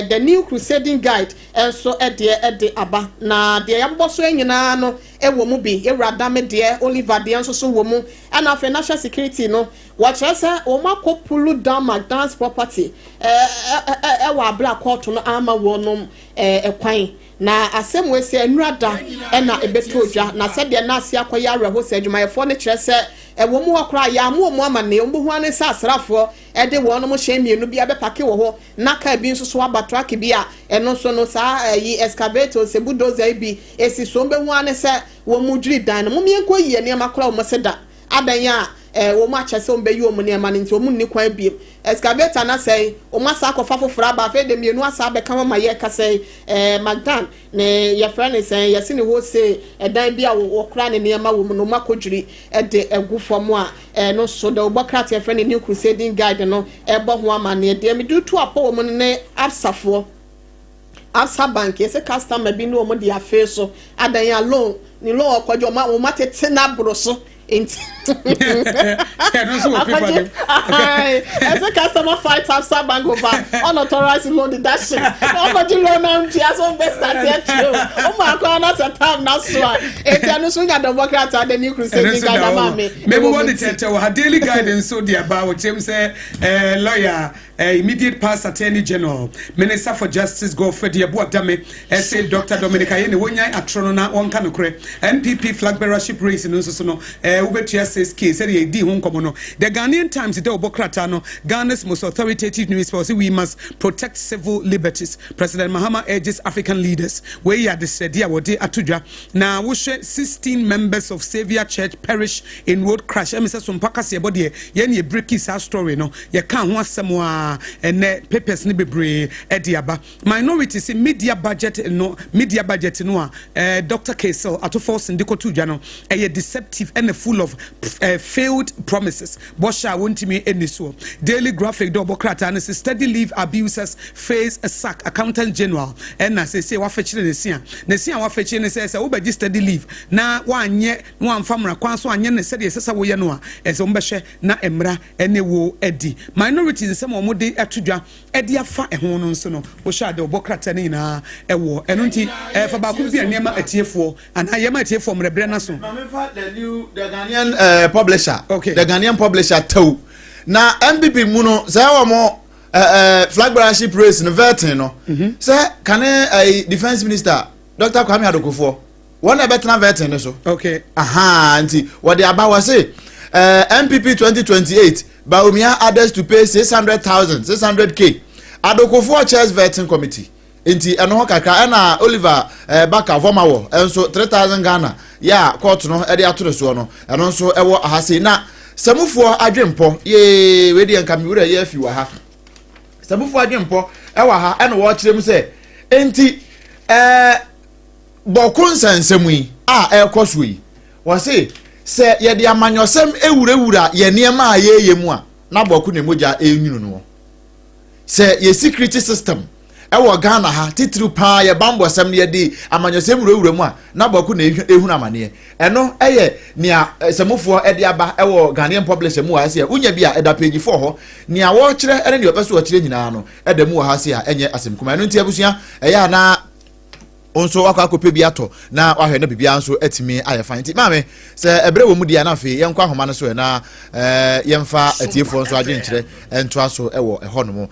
the new crusading guide enso ede aba na de yamboso enyina no ewo mu bi ewrada me de Oliver de enso so wo mu na financial security no watch say o makopulu down McDonald's property ewa black court no ama wonom ekwan na asem we se anurada na ebetodwa na se de na ase akoya reho se adwumayefo ne kire se ewo mu wakra ya mu amane ombo hu ane sa asrafo de wono mo hye mienu bia be pake wo ho na ka bi nso so aba truck bia eno so no sa yi excavator se bulldozer bi esi so mbe hu ane se wo mu dwiri dan no mo mienko yi ne makra wo mo se da adan ya wo ma chese ombe yi omu ne ma nti omu ni kwan bi excavator na say o ma sa akofa foforo aba fe de mienu asa be kan ma ye ka say magdan ne ye friend say ye sini ho say dan bi a wo kra ne ne ma wo mu no makodwiri de egufo a no so de obokrat ye friend new crusading guide no ebo ho ama ne de mi du to apo wo mu ne absafo Absa bank yese customer bi no mo de afe so adan ya loan ni loan okwajo ma wo matete na broso as a customer fight Absa bank over unauthorized loan deduction. Loan on Chiason best at oh my god, that's a time now. So if you are not swing at the work at the new crusading guide, maybe one tell her daily guidance so the about James lawyer immediate past attorney general minister for justice Godfrey Odehyieba say Dr. Dominica Yene wonya atrona on kanokre NPP flag bearership race no so no ubetua says case say di ho nkomo no the Ghanaian Times the obokrata no Ghana's most authoritative newspaper say we must protect civil liberties. President Mahama urges African leaders we are the sadia wode atudwa na wo 16 members of Saviour Church perish in road crash emisa SOMPA kasebo de ye ne breaking sa story no ye kan ho asemo and papers ni bebre ediaba minorities in media budget no Dr. Kesel atofo sindiko tudwa no deceptive and full of failed promises bosha wontimi eniso Daily Graphic dobokrata and steady leave abusers face a sack accountant general and na say wa fechire ne sia wa fechire ne say wo be steady leave na wanye no amfamra kwan so anye ne say sesa wo ye no a ese mbehwe na emra ene wo edi minorities some de atudwa edi afa ehon no nso no wo sha de obokrata ne na ewo eno nti fa ba ku bia niam atiefo ana yema atiefo mrebre na so the Ghanaian publisher okay the Ghanaian publisher too na MPP mu no say wo mo flag bearership race no vetting no say can defense minister Dr. Kwame Adokofo one betna vetting so okay aha nti what the about say MPP 2028 Baumia others to pay 600,000 600k Adokofo chairs vetting committee enti eno ho kakra na Oliver Baka Vomawo enso 3000 Ghana ya court no e de atore so no eno nso ewo ahase na samufo adwempo ye we de nka mi wura ye afi wa ha samufo adwempo ewa ha eno wo kirem se enti bokun sansemu yi ekoso yi wo se ye de amanyosem ewurawura ye niema ayeye mu a na boku ne moja enwunu no se ye security system ewo Ghana ha titru pa ye bambo sem ye di amanyosem wurawura mu a na boku na ehunu amane eno eye nia semufo ede aba ewo Ghanaian publisher mu ha se unya bia eda page 4 ho nia wo kire ene ne opeso wo kire nyina no eda mu ha se a enye asem kuma eno ntia busua eya na onso akwakope bi ato na wahwe na bibia nso atimi ayefan ti maame se ebre wo mu dia na afi yenkwa homa no so na yemfa atiefo nso adwenkyere ento aso ewo ehonom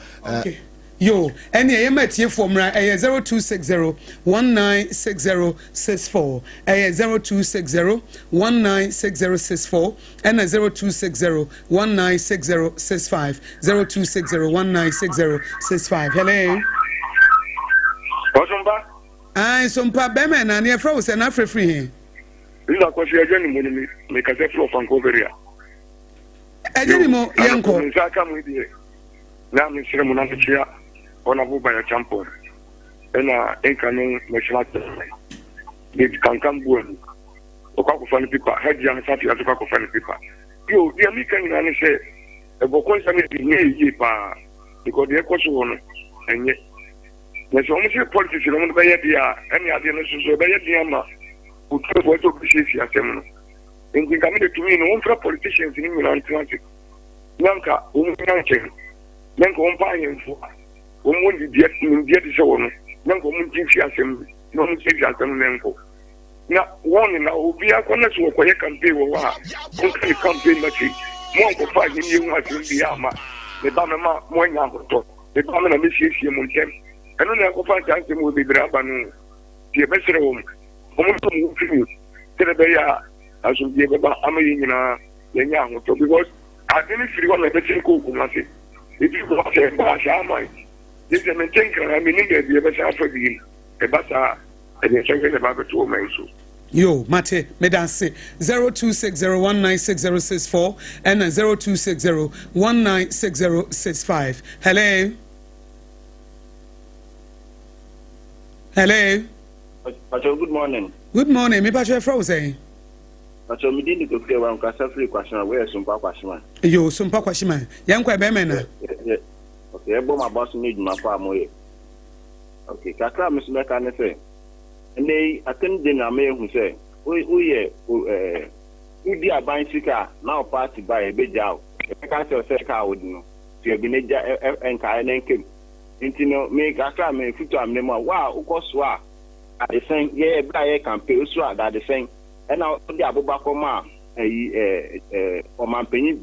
yo any atiefo mra 0260 196064 0260 196064 and 0260 196065 0260 196065 hello Osumba SOMPA bema na ne fra wo se na frefri he ila ko se ajeni mo ni me ka se flo fankoveria ajeni mo yanko nzaka mu die na mi sire mo na chia ona buba ya champion ena enkanu mechlata ni kankan buon okwa ko fani pipa head ya sati atuka ko fani pipa yo dia mi kan na ne se e bokon sa mi ni yi pa because de ko so wono enye na so mo se politics no mo be ye dia eni ade no so be ye dia ma o to bo to bi se asem no ngi ka mi de tumi no on fra politicians ni mi na Atlantic nanka o mo na che nanka on pa yen fo o mo di dia di se wono nanka o mo di fi asem no mo se di asem nanko na won na obi akona so ko ye campaign wo wa on ka campaign na chi mo ko fa ni ye wa tin bi ama me ba me ma mo nya ko to me ba me na me sie mo ntem eno na ko fa chance mo be draba no tie be sere wo mo to mo fi tere be ya aso die be ba amayi nyina ye nya ho to because adini firi wa me be tin ko ko na se e bi ko se ba sha mai this is maintain kra me ni be be sha fa bi e ba sa e ne chenge ne ba be to me so yo mate me dan se 0260196064 and 0260196065 hello hello Pacho, good morning. Good morning. Me pacho frozen. Pacho, me didn't go clear one question free question where SOMPA question. Yo, SOMPA question. Yan kwa be mena. Okay, ebo my boss need my farm way. Okay, kakra Miss Meka ne say. Ene attend dinner me who say, "Uye udi aban sika na party buy be jaw." E ka say ka wodi no. Ti e bi ne ja enka na nkem. Intino me kakra me futu amne ma wa ukoso a the same yeah bra campaign so that the same and now the abubakar ma o man penyi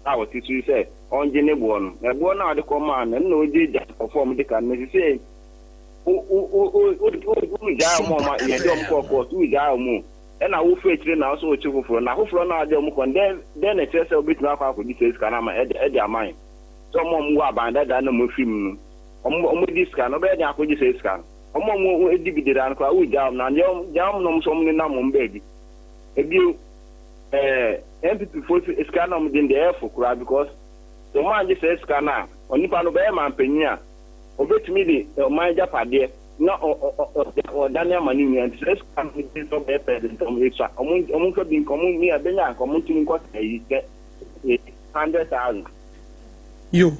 a what you say on jene bon e bo na de command and no je perform the can say o ja mo ma ye dem ko tu ja mo and na wo fetire na so chi foforo na foforo na de mo kon then e say obit na kwa ko di face kana ma e de aman so mo mo abanda da na mo film no o dis kan no be de akoji face kan omo mo edibidira an kwa ujam na jam no so mo na mo mbegi ebi MPP for scan am din there for kura because the man just say scan na onipa no be man panyia obetumi di man japade na o Daniel Mani and say scan din so be president o extra omo so bin komo mi abenya komo tuni ko say 100,000 yo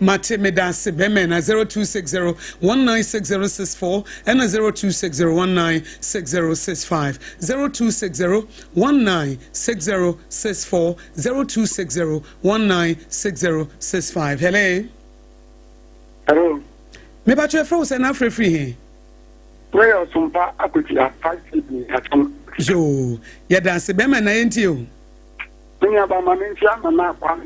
Mate Medase Bemena 0260196064 and 0260196065 0260196064 0260196065 hello hello me ba twa fro se na free he prayer SOMPA akotia 5 atom yo ya dance Bemena enti o nya ba ma mentia na kwa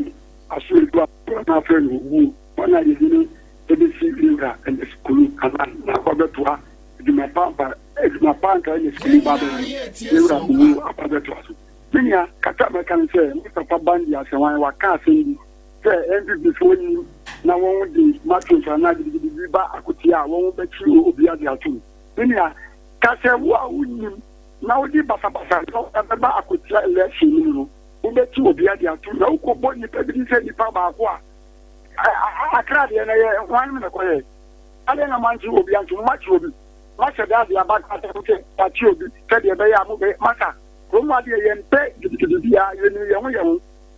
asu do na friend wu ona yini edisi linga and school kana na kwa betwa eduma pampa ka ni school ba be yura wu apa betwa so nya kata me kan se Mr. Bandi asewan wa ka se se MPP so ni na won di match na di ba akotia wo betri obi ade atum nia ka se wo a unim na wo di basa no ba akotia election no wo betri obi ade atum na wo ko bo ni pe bi se ni pa ba ko a akra de na ye hwan me ko ye ale na manji obi atum ma chi obi ma se da dia ba ka te ta chi obi te de be ya mo be maka ko ma de ye mpe gidi ya ye ni ye ho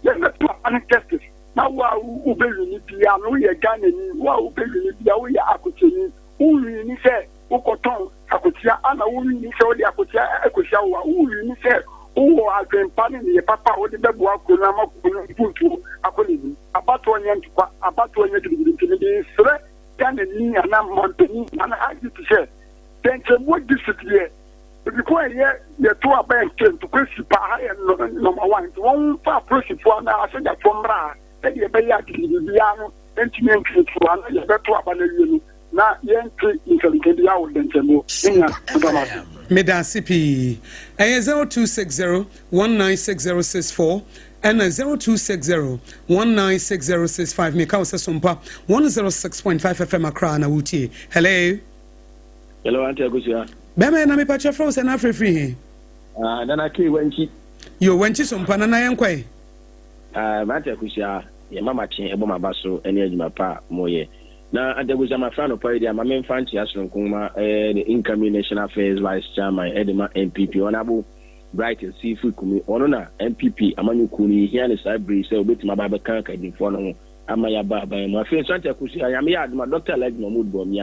ye na to an justice na wa u be ni bia no ye Ghana ni wa u be ni bia wo ye akoteni u ni se u koton akotia ana u ni se o de akotia ekosia wa u ni se o agrenpa ni papa o de bebu akona ma ko ni puntu akoni ni abato onye ntwa abato onye gidi ni sre Ghana ni ana montani ana aji to se denke mo discipline because ye to aban ken to kwesi pa ha number 1 to one fa approach for na asoja fomra e de be ya gidi bia no entimi nkritu ana ye beto abana wienu na ye nkri intelligent ya wo denke mo nya ndama Meda CP 0260196064 and 0260196065 me ka wose SOMPA 106.5 FM Accra na wutie. Hello Auntie Akosua. Bema na me pacha froze na free. Nana ke wanchi. Yo wanchi SOMPA na yankwai. Auntie Akosua, ye mama chen ebo mabaso ene adwuma pa moye. Na Adegusha my friend of Poidia, my main fancy as from Kuma, the incoming National Affairs Vice Chairman, Edema MPP, Honorable Bright and Seafood Kumi, Honor MPP, Amanu Kuni, here is I breeze, so with my Baba Kanka in Fono, Amaya Baba, my friend Santa Kusi, I am here, my doctor like my mood bomb,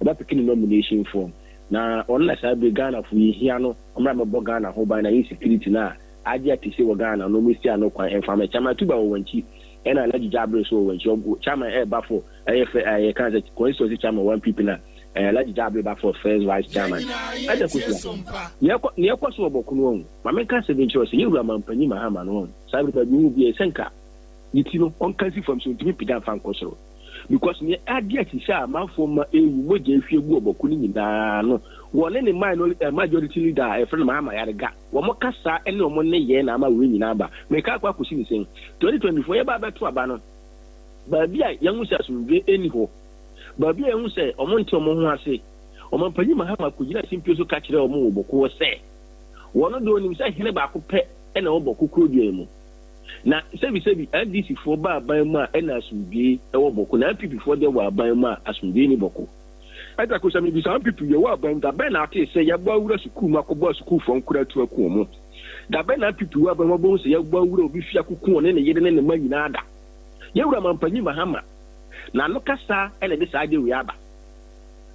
about the nomination form. Now, unless I began of we here, no, I'm not a Bogana, who by insecurity now, I get to see Wagana, no Mr. No Quan, and from a Chama Tuba when she. And I let you jabber so when you chairman air buffalo, I can't constitute chairman one people now, and I let you jabber buffalo first vice chairman. I just near Kosovo Bokuno, my man can't say choice, you are my penny Mahaman on. Cyber will be a senka. You know, on country from so to be fan Kosovo. Because near Adia Tisha, my former a would if you go Bokuni, no, one any majority leader, a friend of Mahama Yaraga, one more cassa, and no money yen, I'm a winning number. Make up what we saying 2024 about to a banner. But be a young Mussas will be anyhow. But be a Musse, or Monto Moha say, or Mampani Mahama could not simply catch the move, Boko say. One of the ones I hear about pet and all Boku Kudiamo. Na sebi NDC for ba ma na asumbi e wo boko na people for there wa ban ma asumbi ni boko ata ko sami bi some people ye wa ban da ben na ate say ya gba wura school ma ko bo school for nkura tu aku mu da ben na people wa ban bo say ya gba wura obi fia kuku ne yede ne ma nyina ada ye wura mampanyi mahama na no kasa ele de sa de wi aba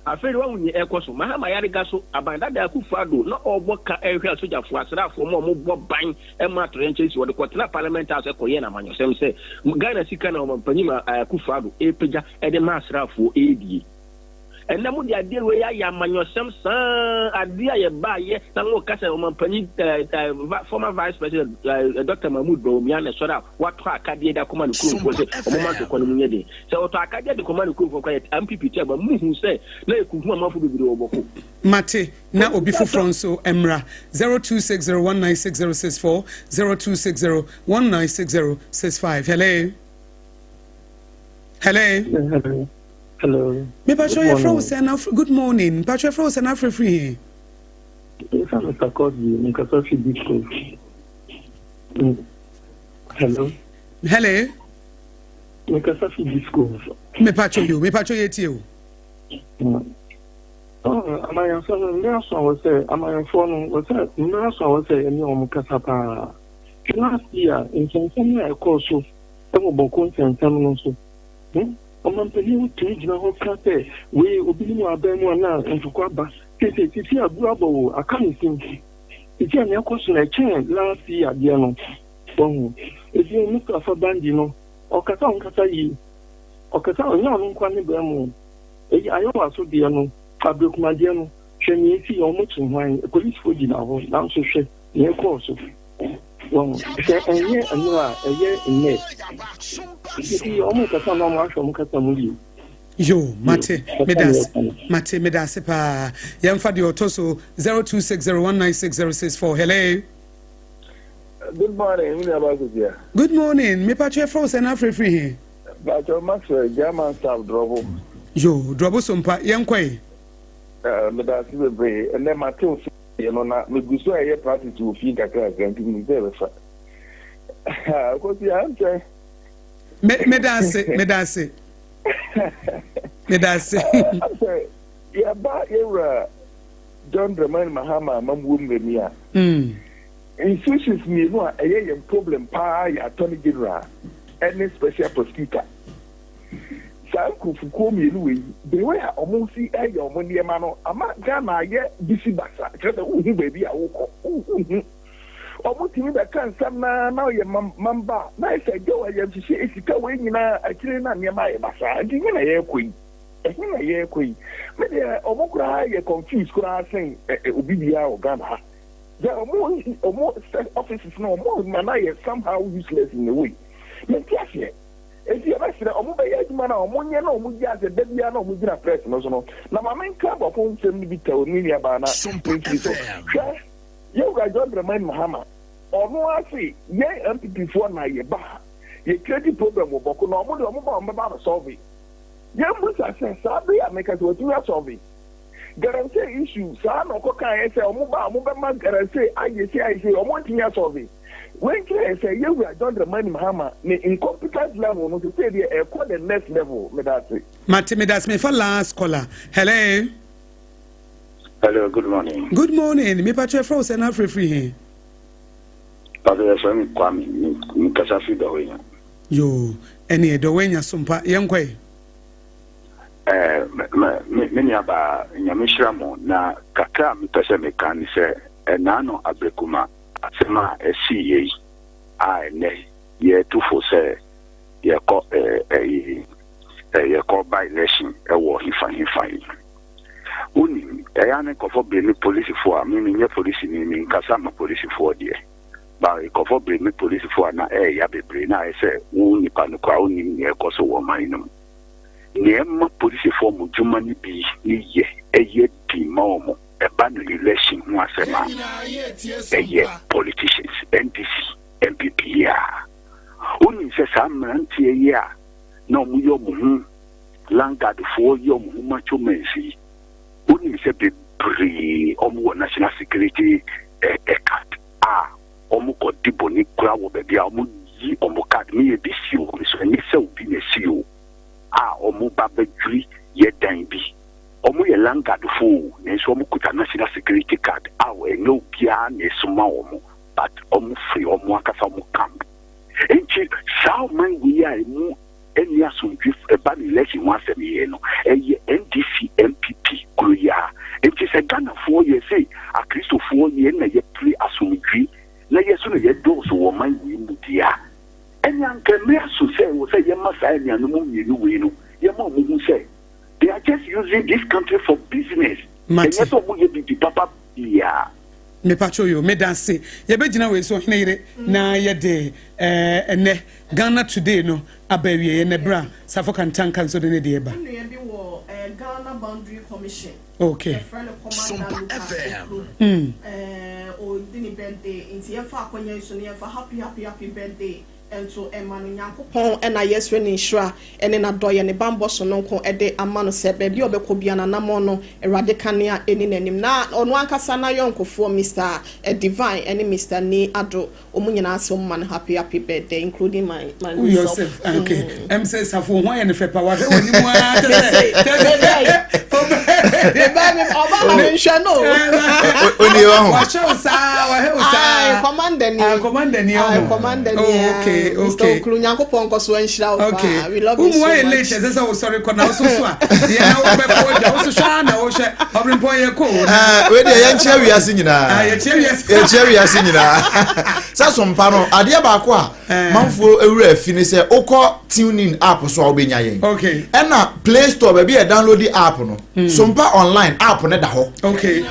aferi wa unye ekoso mahama yariga so abanda da akufado na oboka ehwe asojafo asrafo mo bo ban e ma trenches wo de kwotena parliament house ekoye na manyosem se Ghana sika na ompanyi akufado epeja e de ma asrafo edie enda mu dia de we ya manyosem san adia ye ba ye na ngo kasa ompanyi former vice president Dr. Mahmoud Bawumia na sora wato akade da kuma nku ko se omoma to kono munye de se wato akade de kuma nku ko kwet MPP te ba muhu se na ekuhu amafo bibiri oboko Mate na obi fofron so emra 0260196064 0260196065 hello Hello. Me patrol your frozen now. Good morning. Patrol frozen now free. Yes, I'm Mr. Cosby. Nkasafi Disco. Hello. Hello. Nkasafi Disco. Me patrol you too. Oh, am I son? Last one was say, am I phone? Was that last one was say, and you Mukasapa. Last year, in some I call so, some Bokun and some so. Omampani wutu jina ho kate we obini wa abamu na ntukwa ba titi abuabo akani simpi titi ani akoso na chen last year dia no bon ezi Mr. Afabandi no okata yi okata onya no nkwa ne ba mu eyi ayo waso dia no abrekuma dia no hwemi esi omotu hwan police fo jina ho na nso hwe ne koso bon enye anwa eye nne iti omo kasa na mo ahwo mo kasa mo li yo mate medas pa yamfa de otoso 0260196064 hello Good morning, good morning me patrol frozen na free here Patrol Maxwell German staff drop yo drobo sompa yenkoi me da si bebre and then my tools you know na me gusto e practice to fi kakra ganti me dey be fa ko si am say me da se ya ba era John Dramani Mahama mamu mmemia institutions me no a ye problem pa ya attorney general any special prosecutor Sankufuko mielu the way almost see a your money man ama Ghana ye bisi basa just who baby a woko almost me that can some now your mamba na say go I am to see esika we nyina akire na niam aye basa ndi na ye kwin ehina ye kwin me dey omokura ye confused kura say obi bia o Ghana the almost offices no more man aye somehow useless in the way me tiasie esi aba sire omo be ya adwuma na omo nye na omo gya ze dabia na omo gina press no so no na mama nka bofo nsem ni bitaw ni ni aba na ye ga John Dramani Mahama ono asi ye MPP for na ye ba ye credit problem wo boko na omo de omo ba solve ye mu sa sabe ya make us what we solve guarantee issue sa na ko kan ye say omo ba ma guarantee aye say omo tinya solve when you say you are John Dramani Mahama, the incompetent level, no to say they call the next level, me that say. Mate, me that's me for last caller. Hello. Hello, good morning. Good morning. Me patche froze and free here. Pastor Sam Kwame, me kasa fi do we. Yo, any do we nya sompa yenkwe. Me nya ba nya mishra mo na kaka me pese me kan se na no abrekuma asema SCA ne ye tufo se ye ko by election e wo hifan uni ya ne ko for blame police for me nye police ni nkasa ma police for die ba ko for blame police for na ya bebre na se uni pa no kwa uni ne ko so wo man no ne ma police for mu juma ni bi ni ye di ma omo ban election who asema politicians NDC MPP ya uni se samantie ya na mu yo mu langard for yo mu macho mensi uni se be pre omu national security card omu ko dibo ni kura wo be bia omu yi omu card mi e bi si o so ni se obi na si o omu ba bedri ye dan bi omu ye langard fo na so omu kuta national security card no bia na suma omu but omu free omu akasa omu camp enchi sao man we are mu eni asundwi ban election wa se me no NDC MPP kuya enchi se Ghana fo ye say a Christo fo ye na ye play asundwi na ye so na ye do so wo man we mu dia eni anka me aso say wo say ye masa eni anu mu mienu we no ye ma mu say they are just using this country for business. And yes, papa me pacho yo me dance ye be gina we so hene yire na ye de ene Ghana today no abawie ye ne bra safo kan tankan so de ne de ba ye bi wo Ghana Boundary Commission. Okay. SOMPA FM. O dini birthday inti ye fa akonya so ne ye fa happy birthday. Ento emanu nyankopon ena yeswe ni nhira ene na doye ne bambo so no nko ede amanu se be bi obekọ bia na namo no erade kanea eni nanim na ono ankasa na yonkofo Mr. Divine ene Mr. Ni Ado omunyina ase man happy birthday including my yourself. Okay. Say safo ho ye ne fe pa wa he woni mu a say the baby oba ma nhwa no oni wa show sa wa he usa commander ni okay. Mr. Nyankopon ko so anhira o ba we love you so much. Late say so sorry ko na so so a ye na wo be fo ja wo so sha na wo hwe obrempon ye ko we dey yan chia wi ase nyina ye chia wi ase nyina sa so mpa no ade ba ko a manfo ewura afi ni say ukọ tuning app so obenya yen okay na Play Store be download the app no so mpa online app ne da ho ho okay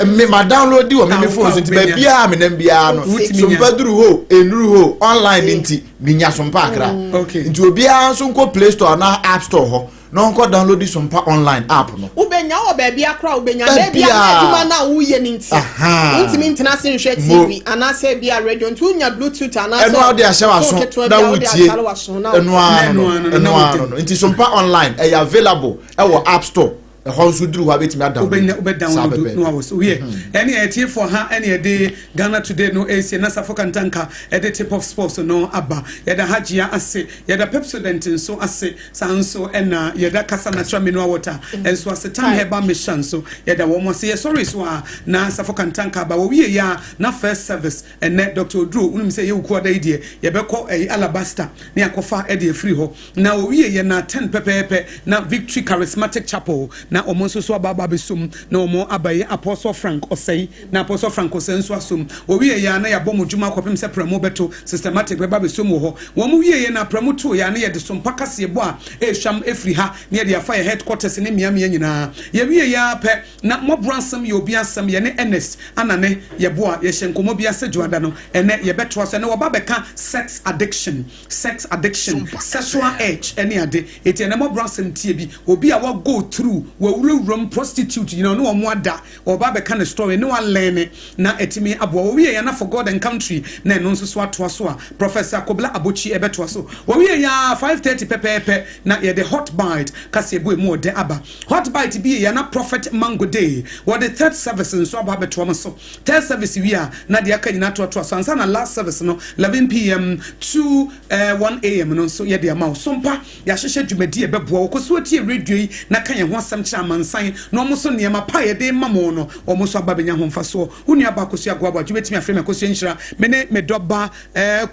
me ma download di o me phone so ti ba bia me nam bia no Sompa duru ho enuru ho online nti minya Sompa akra nti obia so nko Play Store na App Store ho no nko download di Sompa online app no ubenya o baby akra ubenya baby akra na uye ninti ntimi international share TV anase bia radio nti unya bluetooth anase eno audio ahye waso da wutie eno ano nti Sompa online e available e wo App Store how should do have it me down no was here any etie for her any day Ghana today no AC na Safoka Ntanka at the tip of sports no aba yeda hajia ase yeda Pepsodent so ase sanso ena yeda kasa natural mineral water and so ase time heba mission so yeda wo mo say sorry so na Safoka Ntanka ba wo wie ya na first service and net Dr. Drew unim say you ko da idie ye be ko alabaster na yakofa e de free ho na wo wie ye na 10 pepepe na Victory Charismatic Chapel na omonso so ababa besum na omo abaye Apostle Frank osei na Apostle Frank osenso asum wo wie ya na ya bomo djuma kopem se pramo beto systematic beba besum ho wo mu wie ye na pramo to ya na ye de Sompa kase bo a ehwam efri ha na ye de afa ye headquarters ne miamia nyina ye wie ya pe na mobransam ye obi asam ye ne Ernest anane ye bo a ye hyenkomo bi ase juada no ene ye beto so ne wo ba beka sex addiction sexual urge ene ade eti ne mobransam tie bi obi a wo go through rum prostitute you know no one wada or baba kind of story no one learn na etimi abo we ya na for God and country na no nso so ato so Professor Kobla Abochi ebeto so we ya 5:30 pepepe na ye the hot bite kase ebo emu de aba hot bite bi ya na Prophet Mango Day what the third service nso aba beto am so third service we ya na de aka nyina to so ansa na last service no 11 p.m. to 1 a.m. no so ye de ama Sompa ya hwehwe dwumadi ebebo okoso tie radio yi na kan ye ho asam kira mansan no mo so niema pa ye de mamo no o mo so ababenya ho mfa so hunu aba kosu agwaba dwetimi afre me kosu nhira me doba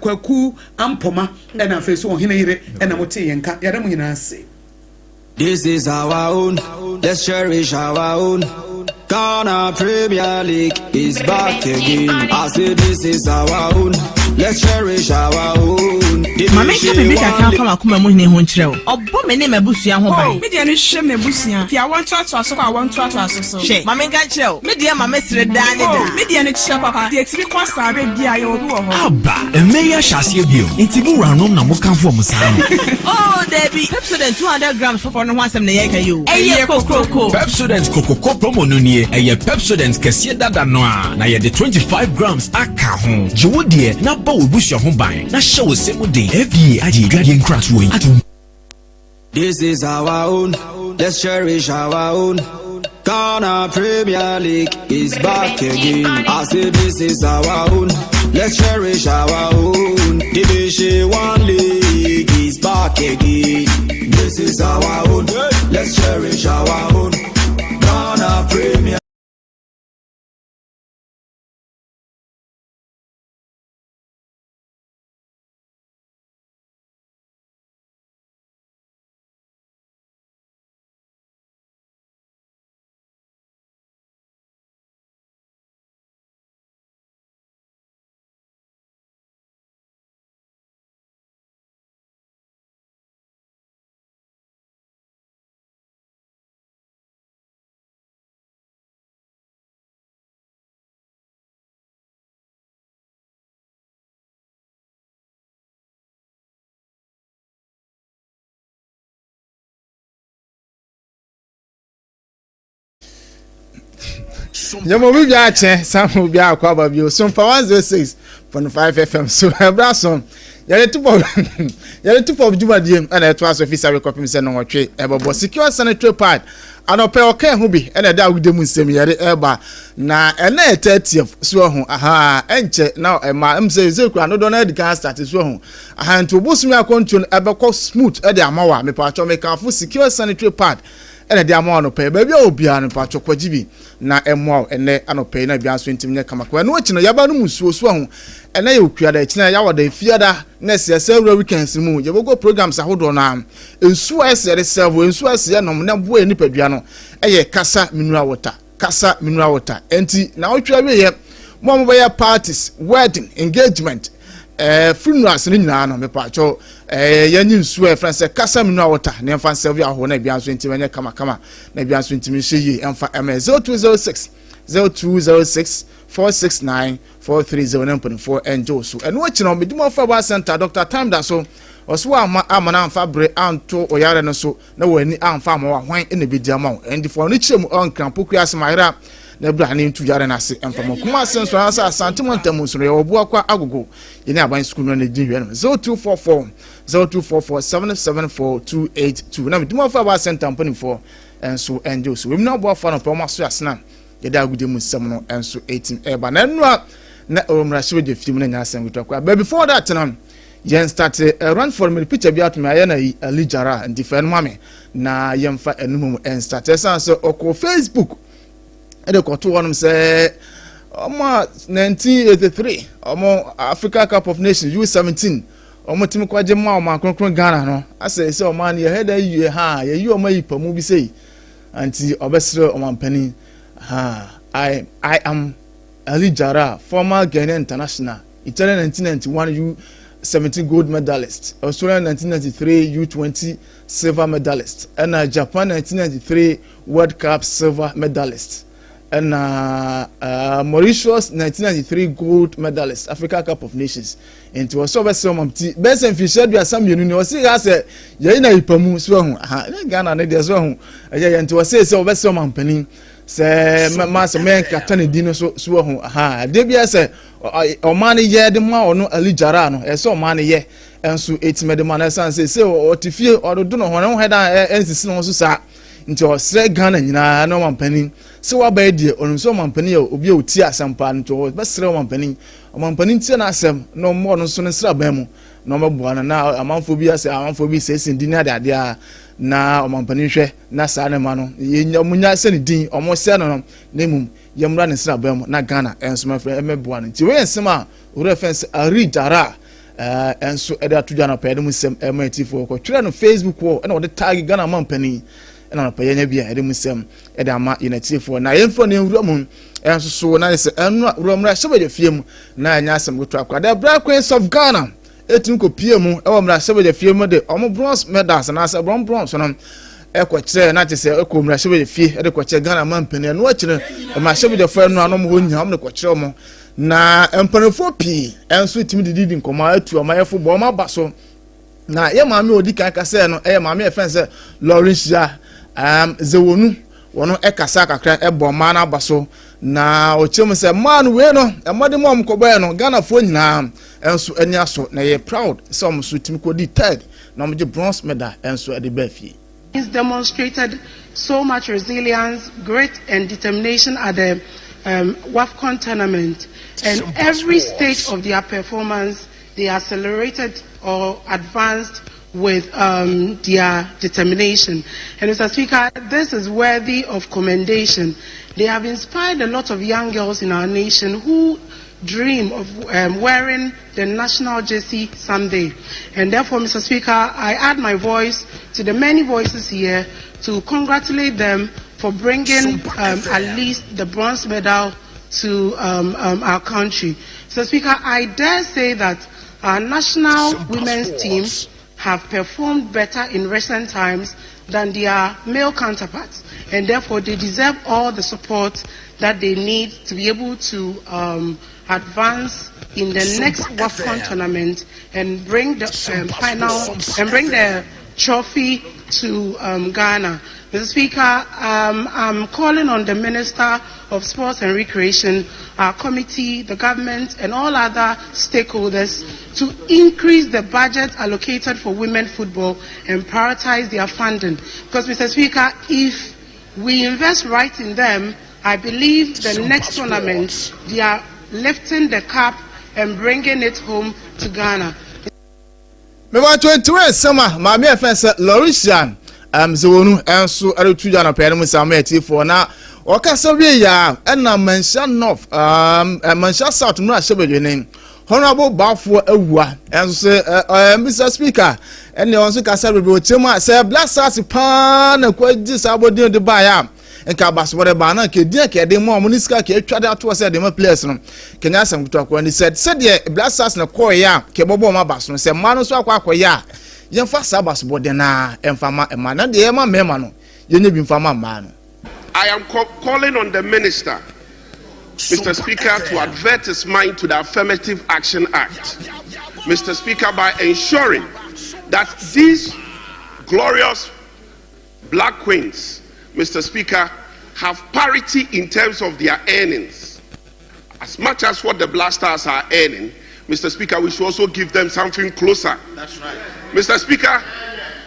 kwaku ampoma na afi so ohene yire na mote yenka yada mu nyina ase. This is our own, let's cherish our own. Ghana Premier League is back again. I say this is our own, let's cherish our own. Mama baby can come akuma mu hine ho nkyerɛ wo. Ɔbɔ me ne mabusua ho ban. Me dia no hwɛ mabusua. Fi I want to aso so I want to aso so. Hwɛ, mama nka kyerɛ wo. Me dia mama sere daa ne da. Me dia no kyerɛ papa. Di etimi kwa sabe bia ye obi wɔ hɔ. Aba, emeya hyase bio. Entibu ranom na mo kanfo mo saa. Oh, Debbie, Pepsodent 200 grams for no one sem na ye ka yo. Eye kokoko. Pepsodent kokoko promo no nie. Eye Pepsodent kɛseɛ dada no a. Na ye de 25 grams aka ho. Jiwo de na ba wo busua ho ban. Na hyɛ wo se mu de. FDA aji dwadie nkras wo yi. This is our own, let's cherish our own. Ghana Premier League is back again. I say this is our own, let's cherish our own. Division 1 League is back again. This is our own, let's cherish our own. Ghana Premier. Yamo bi ache Samu bi akwa ba bi Sompa 106.5 FM so ebrason yare tupo djumadi na eto aso officer recopy se no nwotwe ebobo secure sanitary pad anope oka hu bi na da agudemu nsem yare eba na ena etatief so hu aha enche na ema mse zekura no do na edika start so hu aha nto bosumi akonto ebekọ smooth e de amawa me pa cho me kanfo secure sanitary pad ene de amawa no pe ba bia obia no pa cho kwajibi na emo ene anope na bia so ntim nya kamakwa no chi no yaba no musuo so hu ene ye okuada chi na ya woda fiada na sese every weekends mu ye bogo programs ahodo na ensu ese serve ensu ese no na bo eni padua no eye kasa mineral water enti na otwa we ye mo be parties wedding engagement funerals ni nyina no me pa cho yanyin suwe franse kasa minu awota ne mfa nsevi aho na bia nso ntimi nya kama na bia nso ntimi hye emfa 0206 469 430 enjo so eno akino medimo fa ba center Dr. Time da so oso amana amfa bre anto oyare no so na wani amfa ama wa hwan ene bedi ama wo endifo no kyerem on krampo kuase mayra na bra ne ntu yare na se emfa kuma senso asa asantemo ntamu so ye obu akwa agogo yene aban school no na dinhwe no 0244 774 na medimo fa ba center mpanifo enso enjo so we na obu afa no poma so asena yeda agude mu sem no enso 18 eba na nua na omrahwe de film na nya asem gutwa but before that no yen start run for me picture bi atuma ya na alijara and different mame na yemfa enum en start esa so oko Facebook e de koto wonum say omo 1983 omo Africa Cup of Nations U17 omo timi kwaje ma omo kronkron Ghana no asa say omo na ye head ayi ha ye yi omo yi pamu bi say anti obesre omo mpani I am Ali Jara, former Ghanaian international, Italian 1991 U17 gold medalist, Australian 1993 U20 silver medalist, and Japan 1993 World Cup silver medalist, and Mauritius 1993 gold medalist, Africa Cup of Nations. And to also best some best and fish be some university as a Yaina Ipamu Swahun, Ghana, there's one, and to say so best some company. Say master men katani dino so ho ha de bia say o man ye de ma ono alijara no e so man ye enso etime de man san say o tifie o do no ho no heda ensisi no so sa nti o sre Ghana nyina no mampani se wa ba die onu so mampani ya obi oti asampa nti o be sre mampani tie na asem no mo no so ne sra ban mu no mebo na amanfo bi ase amanfo bi se sin din ade a na omampani hwe na sa ne ma no ye munya se ne din omo se no na emum ye mra ne sra ban mu na Ghana enso mafre emebo no nti we ensem a o reference ari jara enso ede atudwa na pede mu sem ematifo ko twere no Facebook wo na o de tag Ghana mampani na na peye nya bia ede mu sem ede ama inatifo na yemfo ne nwura mu enso so na se enura mra hye fiem na anya asem goto akwa da bra Queens of Ghana etin ko pie mu e wo mra hye fiem de omo bronze medals na asa bronze no e ko kire na tese e ko mra hye fie e de ko kire Ghana mampani no akire ma hye fo no anom ho nya omo ko kire omo na empanefo pi enso timi didi nkoma atu omayefo bo ma baso na ye maame odi kan kase no e maame e fense Lawrence zewonu wono ekasa kakra ebo ma na baso na ochem se man we no emode mom koboy no Ghana fo nyina enso ani aso na ye proud some so timi ko di third na mo je bronze medal enso e de ba fie. It's demonstrated so much resilience, grit and determination at the WAFCON tournament, and every stage of their performance they accelerated or advanced with their determination. And Mr. Speaker, this is worthy of commendation. They have inspired a lot of young girls in our nation who dream of wearing the national jersey someday. And therefore, Mr. Speaker, I add my voice to the many voices here to congratulate them for bringing at least the bronze medal to our country. Mr. Speaker, I dare say that our national women's team have performed better in recent times than their male counterparts, and therefore they deserve all the support that they need to be able to advance in the next WAFCON tournament and bring the final and bring the trophy to Ghana. Mr. Speaker, I'm calling on the Minister of Sports and Recreation, our committee, the government, and all other stakeholders to increase the budget allocated for women football and prioritize their funding. Because, Mr. Speaker, if we invest right in them, I believe the next tournament, they are lifting the cup and bringing it home to Ghana. Me want to summer, my mere friend Laurentian. Zewonu enso aretuja na pere mu sameti for na okasa we ya na mention north mention south mu asebedwene honorable bafo awua enso se Mr. Speaker ene onso kasa bebe otemu say black stars pa na kwaji sabodin de ba ya enka basketball ba na ke dia ke de mo niska ke atwa de ato se de ma players no kenya asem kuto akwa ni said de blasters na call ya ke bobo ma bas no se ma no so akwa ya yemfa sa basketball de na emfama ema na de ema mema no yenye bi mfama ma no. I am calling on the minister, Mr. Speaker, to advert his mind to the Affirmative Action Act, Mr. Speaker, by ensuring that these glorious black queens, Mr. Speaker, have parity in terms of their earnings. As much as what the blasters are earning, Mr. Speaker, we should also give them something closer. That's right. Mr. Speaker,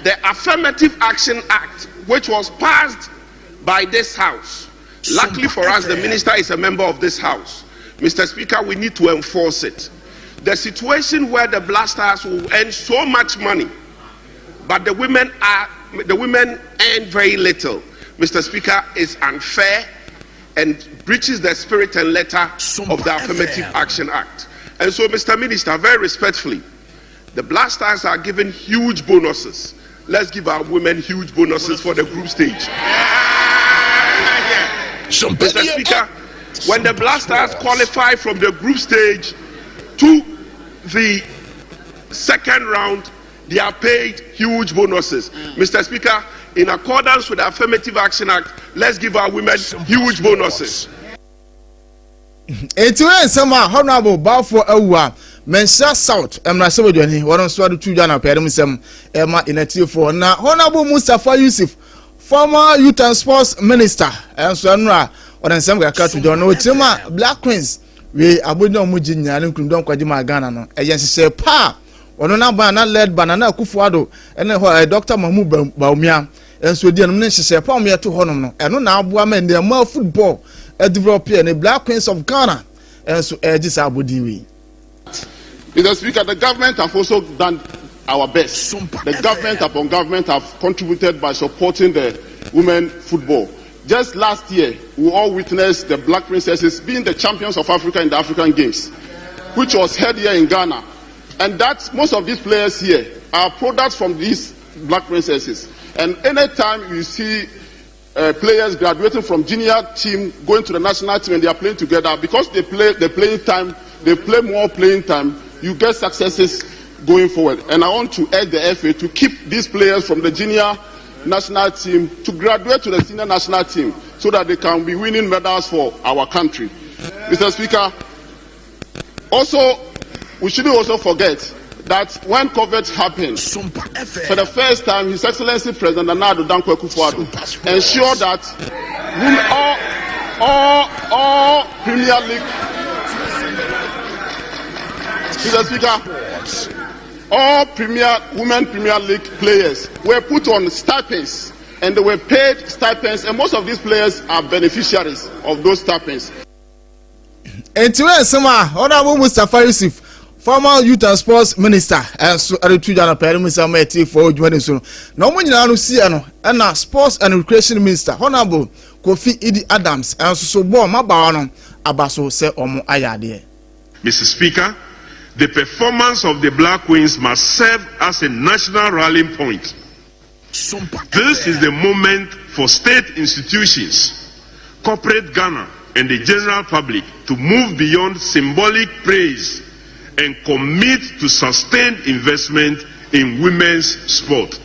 the Affirmative Action Act, which was passed by this House, luckily for us, the minister is a member of this House. Mr. Speaker, we need to enforce it. The situation where the blasters will earn so much money, but the women earn very little, Mr. Speaker, is unfair and breaches the spirit and letter of the Affirmative Action Act. And so, Mr. Minister, very respectfully, the blasters are given huge bonuses. Let's give our women huge bonuses for the group stage. Mr. Speaker, when the blasters qualify from the group stage to the second round, they are paid huge bonuses. Mr. Speaker, in accordance with the Affirmative Action Act, let's give our women huge bonuses. It's honorable Balfour Ewa, Mensa South, Emma Sobojani, one of Swadu Chujana Peremisem, Emma in a tier for now. Honorable Mustafa Yusuf, former Youth and Sports Minister, and Swanra, or some Gaka to John Ochima, Black Queens, we Abuja Mujin, and Kundon Kwajima Ghana, agency say, Pa, or no banana led banana Kufuado, and Dr. Mahmoud Baumia, and so the minister say, Palmia to Honono, and no now women, they are more football. Developer and the Black Queens of Ghana, and so edges Abudiwi. Mr. Speaker, the government have also done our best. The government upon government have contributed by supporting the women football. Just last year, we all witnessed the Black Princesses being the champions of Africa in the African Games, which was held here in Ghana. And that most of these players here are products from these Black Princesses. And anytime you see players graduating from junior team going to the national team and they are playing together, because they play more playing time, you get successes going forward. And I want to urge the FA to keep these players from the junior national team to graduate to the senior national team so that they can be winning medals for our country. Mr. Speaker, also we shouldn't also forget that when COVID happened, for the first time, His Excellency President Nana Dankwa Akufo-Addo ensured that all Premier League, Mr. Speaker, all women Premier League players were put on stipends, and they were paid stipends, and most of these players are beneficiaries of those stipends. And to Honorable Mustafa Yusuf, former Youth and Sports Minister, and so are two Jana Perimeter for joining soon. No one in Anusiano, and Sports and Recreation Minister, Honorable Kofi Idi Adams, and so born Mabano, Abaso say Omo Ayade. Mr. Speaker, the performance of the Black Queens must serve as a national rallying point. This is the moment for state institutions, corporate Ghana, and the general public to move beyond symbolic praise and commit to sustained investment in women's sport.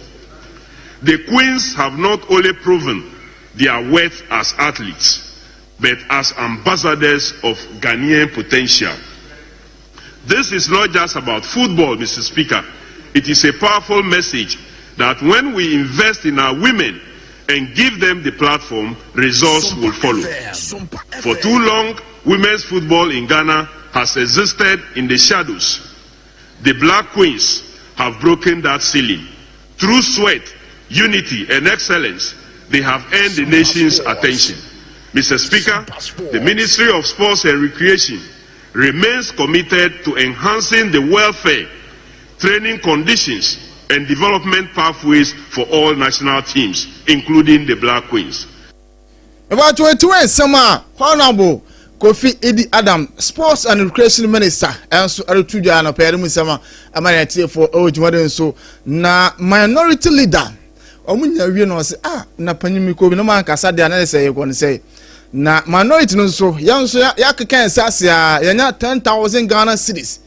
The Queens have not only proven their worth as athletes, but as ambassadors of Ghanaian potential. This is not just about football, Mr. Speaker. It is a powerful message that when we invest in our women and give them the platform, results will follow. For too long, women's football in Ghana has existed in the shadows. The Black Queens have broken that ceiling. Through sweat, unity, and excellence, they have earned the nation's attention. Mr. Speaker, the Ministry of Sports and Recreation remains committed to enhancing the welfare, training conditions, and development pathways for all national teams, including the Black Queens. About 22 summer, Honorable Kofi Idi Adam, Sports and Recreation Minister, and so are two Jana Perimisama, Amanati for Ojimade, so na minority leader, omunya wie no say na panyimi ko bi no man kasa de na say go no say na minority no so yanso ya kekan sase a yanya 10,000 Ghana cedis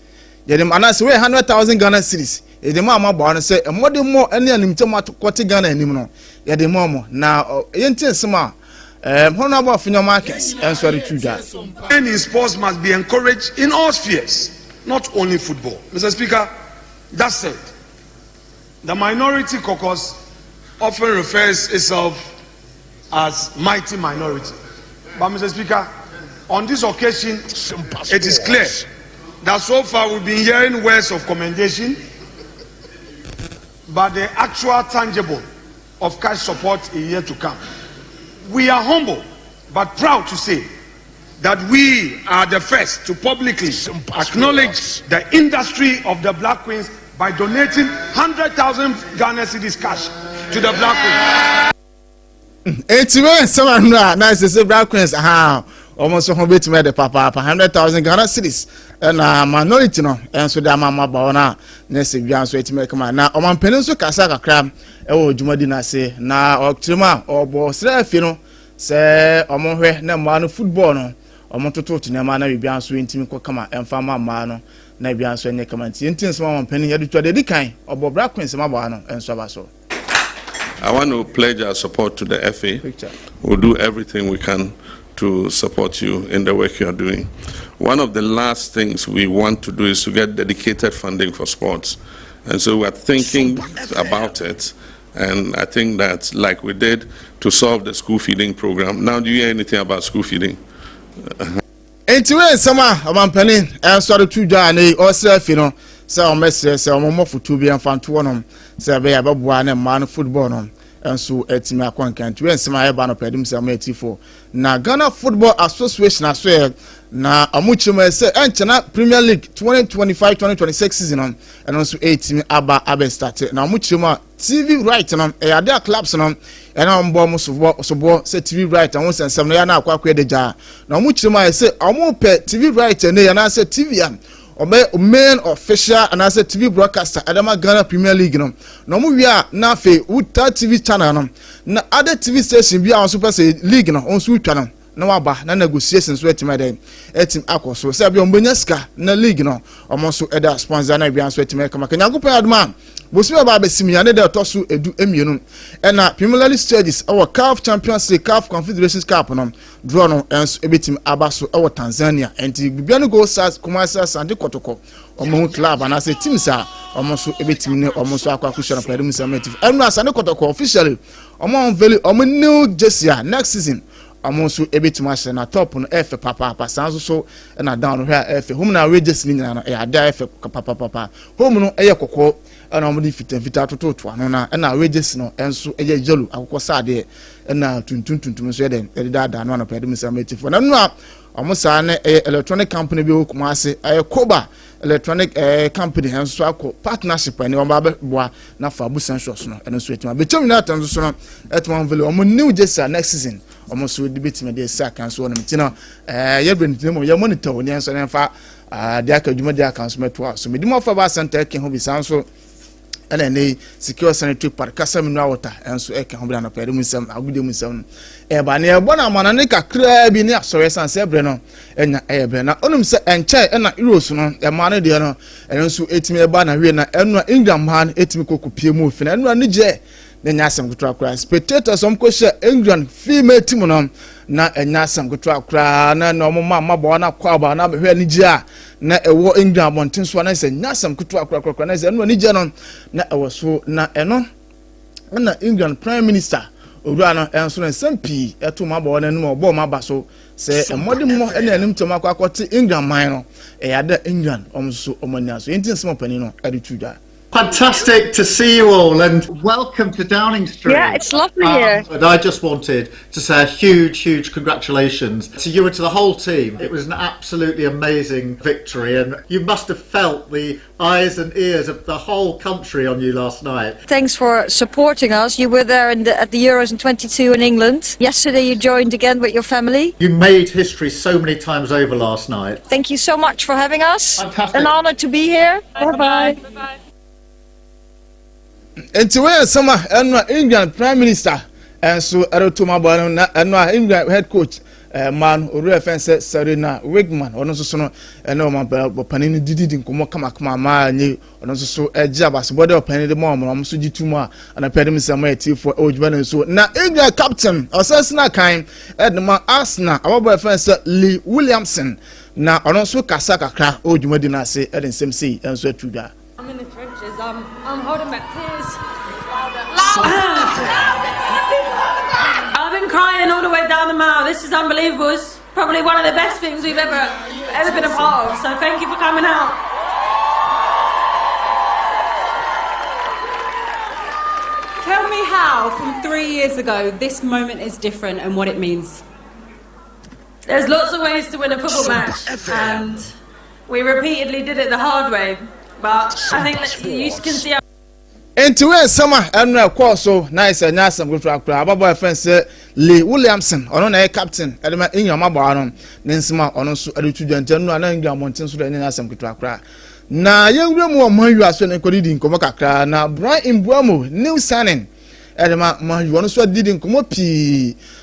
yedem anase we 100,000 Ghana cedis yedem amaba no say emode mo ene animtem akote Ghana anim no yedem mo na yentin sema honorable Finyo Markets and sorry to that. Any sports must be encouraged in all spheres, not only football. Mr. Speaker, that said, the minority caucus often refers itself as mighty minority. But Mr. Speaker, on this occasion, it is clear that so far we've been hearing words of commendation, but the actual tangible of cash support is yet to come. We are humble but proud to say that we are the first to publicly acknowledge the industry of the Black Queens by donating 100,000 Ghana cedis cash to the Black Queens. It's even someone nice to say Black Queens. Almost a bit made the papa 100,000 Ghana cedis and minority no and so that mama baona next year so it make man na oman peninso kasa kakra e wo djumadi na se na oktrema obo srefi no se omon hwe na ma no football no omon toto tinema na bibia so ntimi kokama emfa ma no na bibia so enye kama ntin so omon penin yedu to de kan obo Black Queens ma ba no enso ba so. I want to pledge our support to the FA. We'll do everything we can to support you in the work you are doing. One of the last things we want to do is to get dedicated funding for sports. And so we're thinking about it. And I think that like we did to solve the school feeding program. Now, do you hear anything about school feeding? Anyway, summer, I'm penny and started to journey or surf, you know. So, message, so I'm more for 2 billion fan to one, so be about one and man football. And so it's me a content. We see my banner pedim se for. Na Ghana Football Association as well. Na amuchuma say enchana Premier League 2025-2026 season and also 18 aba started. Na amuchuma TV right no e there clubs no e na mbo mo so say TV right and once ensem no ya na akwa deja. Na amuchuma say amu pe TV right ne ya na say TV am main official and as a TV broadcaster Adama Ghana Premier League no mu wia na fe uta TV channel no na other TV station bia on super say league no on so twa no na waba na negotiations we team dey etim akoso say bia ombenya ska na league no omo so eda sponsor na bia so team kama kanyago pa adman bosime ba besim ya ne de toso edu emienu e na Premier League stages our CAF Champions League CAF Confederations Cup no draw no enso ebetim abaso e Tanzania enti bibia no go stars Kumasi Asante Kotoko omo club and as a team sa omo so ebetim ne omo so akwa kushon for them summit enu Asante Kotoko officially omo unveil omo new jersey next season omo so ebetim ashe na top no efe papa sanso so na down here efe home na wages ni na no e ada efe papa home no eye kokko ana omudi fita toto ano na na wages no enso eye yellow akokɔ sade na tuntuntuntum so yeden edada no na pedem samatifo na no a omosa na electronic company bi okuma ase Koba electronic company enso akɔ partnership ani omba boa na fa bu sensuous no enso etima betem na atanso so no etima vele omo new jersey next season omo so debate me dey sack so no mitina yebrenitimo ye monitor ni enso na fa de akadwuma de akanso meto so medimo fa ba center ke ho bi sanso and then secure sanitary park kasam no water enso eke ho bra na pere musam agude musam e ba na e bona mana ne kakra bi ne asore san se bre no enya e bre na onum se enche na euros no e ma ne de no enso etimi e ba na hwe na enu England man etimi kokopie mu fi na enu ne je na nyasam kutra kra spectators som ko she England female team no na nyasam kutra kra na no mama bo na kwa ba na hwe ne je a na ewo England bontin so na se nyasam kutra kra na se enu ne je no na ewo so na eno na England Prime Minister owura no enso na sampi eto ma ba wona no bo ma ba so se emode mo na anim to ma kwakote England man no e ya da England omso omania so entin sem opani no ade tuja. Fantastic to see you all and welcome to Downing Street. Yeah, it's lovely here. And I just wanted to say a huge congratulations to you and to the whole team. It was an absolutely amazing victory and you must have felt the eyes and ears of the whole country on you last night. Thanks for supporting us. You were there at the Euros in 22 in England. Yesterday you joined again with your family. You made history so many times over last night. Thank you so much for having us. Fantastic. An honor to be here. Bye-bye. enti we sama eno England Prime Minister enso eretoma bano na eno England head coach man oru efense Serena Wigman ono so no eno ma panini didi nkomo kama ma anyi ono so eje abasebode opanini de mo so gitumu a ana pede mi sama etifo ojuba na so na England captain osasina kan edma Arsenal abobo efense Lee Williamson na ono so kasa kakra ojuma di na se eden sem sei enso atuda. I'm in the trenches. I'm holding back tears. I've been crying all the way down the mile. This is unbelievable. It's probably one of the best things we've ever been a part of. So thank you for coming out. Tell me how, from 3 years ago, this moment is different and what it means. There's lots of ways to win a football match, and we repeatedly did it the hard way. But I think that you can see how. Into where summer and so nice and nice and good for our friend Lee Williamson, or no captain, element in your mabon, Ninsima, or no so and general and mountains to any some good crack. Now, young woman, more you are spending colleague in Comacra, now bright in Bramo, new signing. Edema, you want to didn't come up.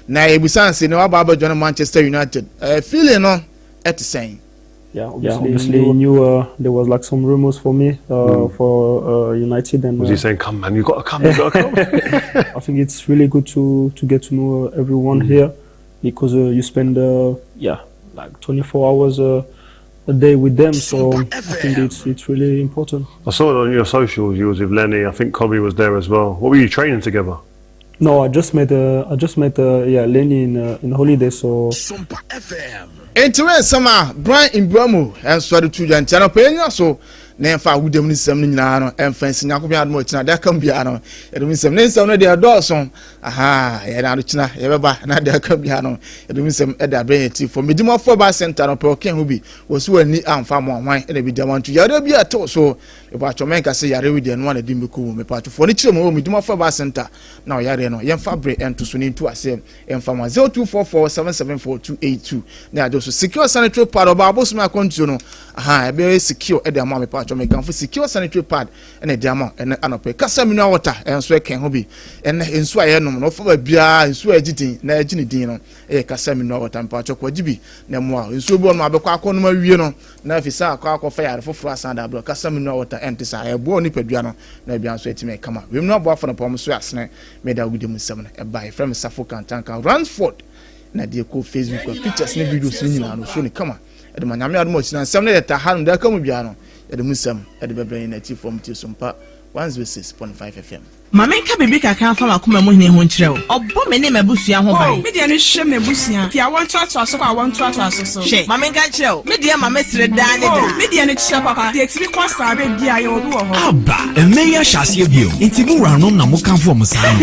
Now, we say no about John Manchester United. Feeling on at the same. Yeah, obviously you knew there was like some rumors for me for United. And was he saying, "Come, man, you got to come, you got to come"? I think it's really good to get to know everyone here because you spend like 24 hours a day with them. So I think it's really important. I saw it on your socials. You was with Lenny. I think Kobe was there as well. What were you training together? No, I just met Lenny in holiday. So. SOMPA FM. Into summer, Brian in Bramo, and Swadu Tujan Channel Pena, so name for good demonstration, and fancy Yakubian Mochina, that can be ano. It means some names on their Dawson. Aha, Yanachina, Eva, and there can be ano. It means some Edda Brainty for Midimo 4 Center of Proken Hubi was when the arm farm on wine and a bit want to Yada a toast. So about your make I say Yari and one of Dimbuku, me part of furniture, Midimo 4 Center. Now Yareno, Yan Fabre and to Sunin to us, and from 0244 774 282. Now those secure sanitary pad of Babos Macontuno. Aha, very secure at the amount part of me come for secure sanitary pad and a diamond and an upper Casamina water and swear can hobby and in swear no for beer and swear editing, Najini Dino, a Casamina water and part of Wajibi, Nemoa, in Subon Mabaco no Marino, Nafisa, Cock fire for Fras and Abra, Casamina water and Tessa, born Nipediano, Nabian sweat to make come up. We not bought for the Pomus Rasne, made out with them 7 by from Suffolk and Tanka Ransford. Na die ko Facebook pictures ne videos ni nyina so ni kama e de manyame admo china nsem ne yeta ha no da kamu bia no e de musem e de bebre na ti from ti SOMPA 106.5 FM. Mama nka bebe kaka fa makoma mo hne ho nkyerɛ o obɔ me ne mabusua ho ban me de no hye mabusua ti awon to aso so awon to aso so hye mama nka kyerɛ o me de mama sire da ne da me de no kyerɛ papa de exiri kwasa be bia ye obi wo ho aba emeya hyase bio enti mu wuranom na mo kan fo mo saa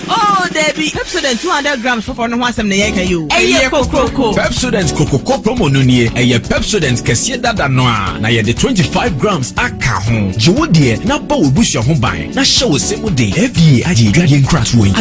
oh Debbie Pepsodent 200 grams for no asem na ye ka yo eye kokoko Pepsodent kokoko promo no nie eye Pepsodent kese dada no a na ye de 25 grams aka ho jiwo de na ba wo busua ho ban na hye wo se mo de FDA aji dwadie nkratwo yi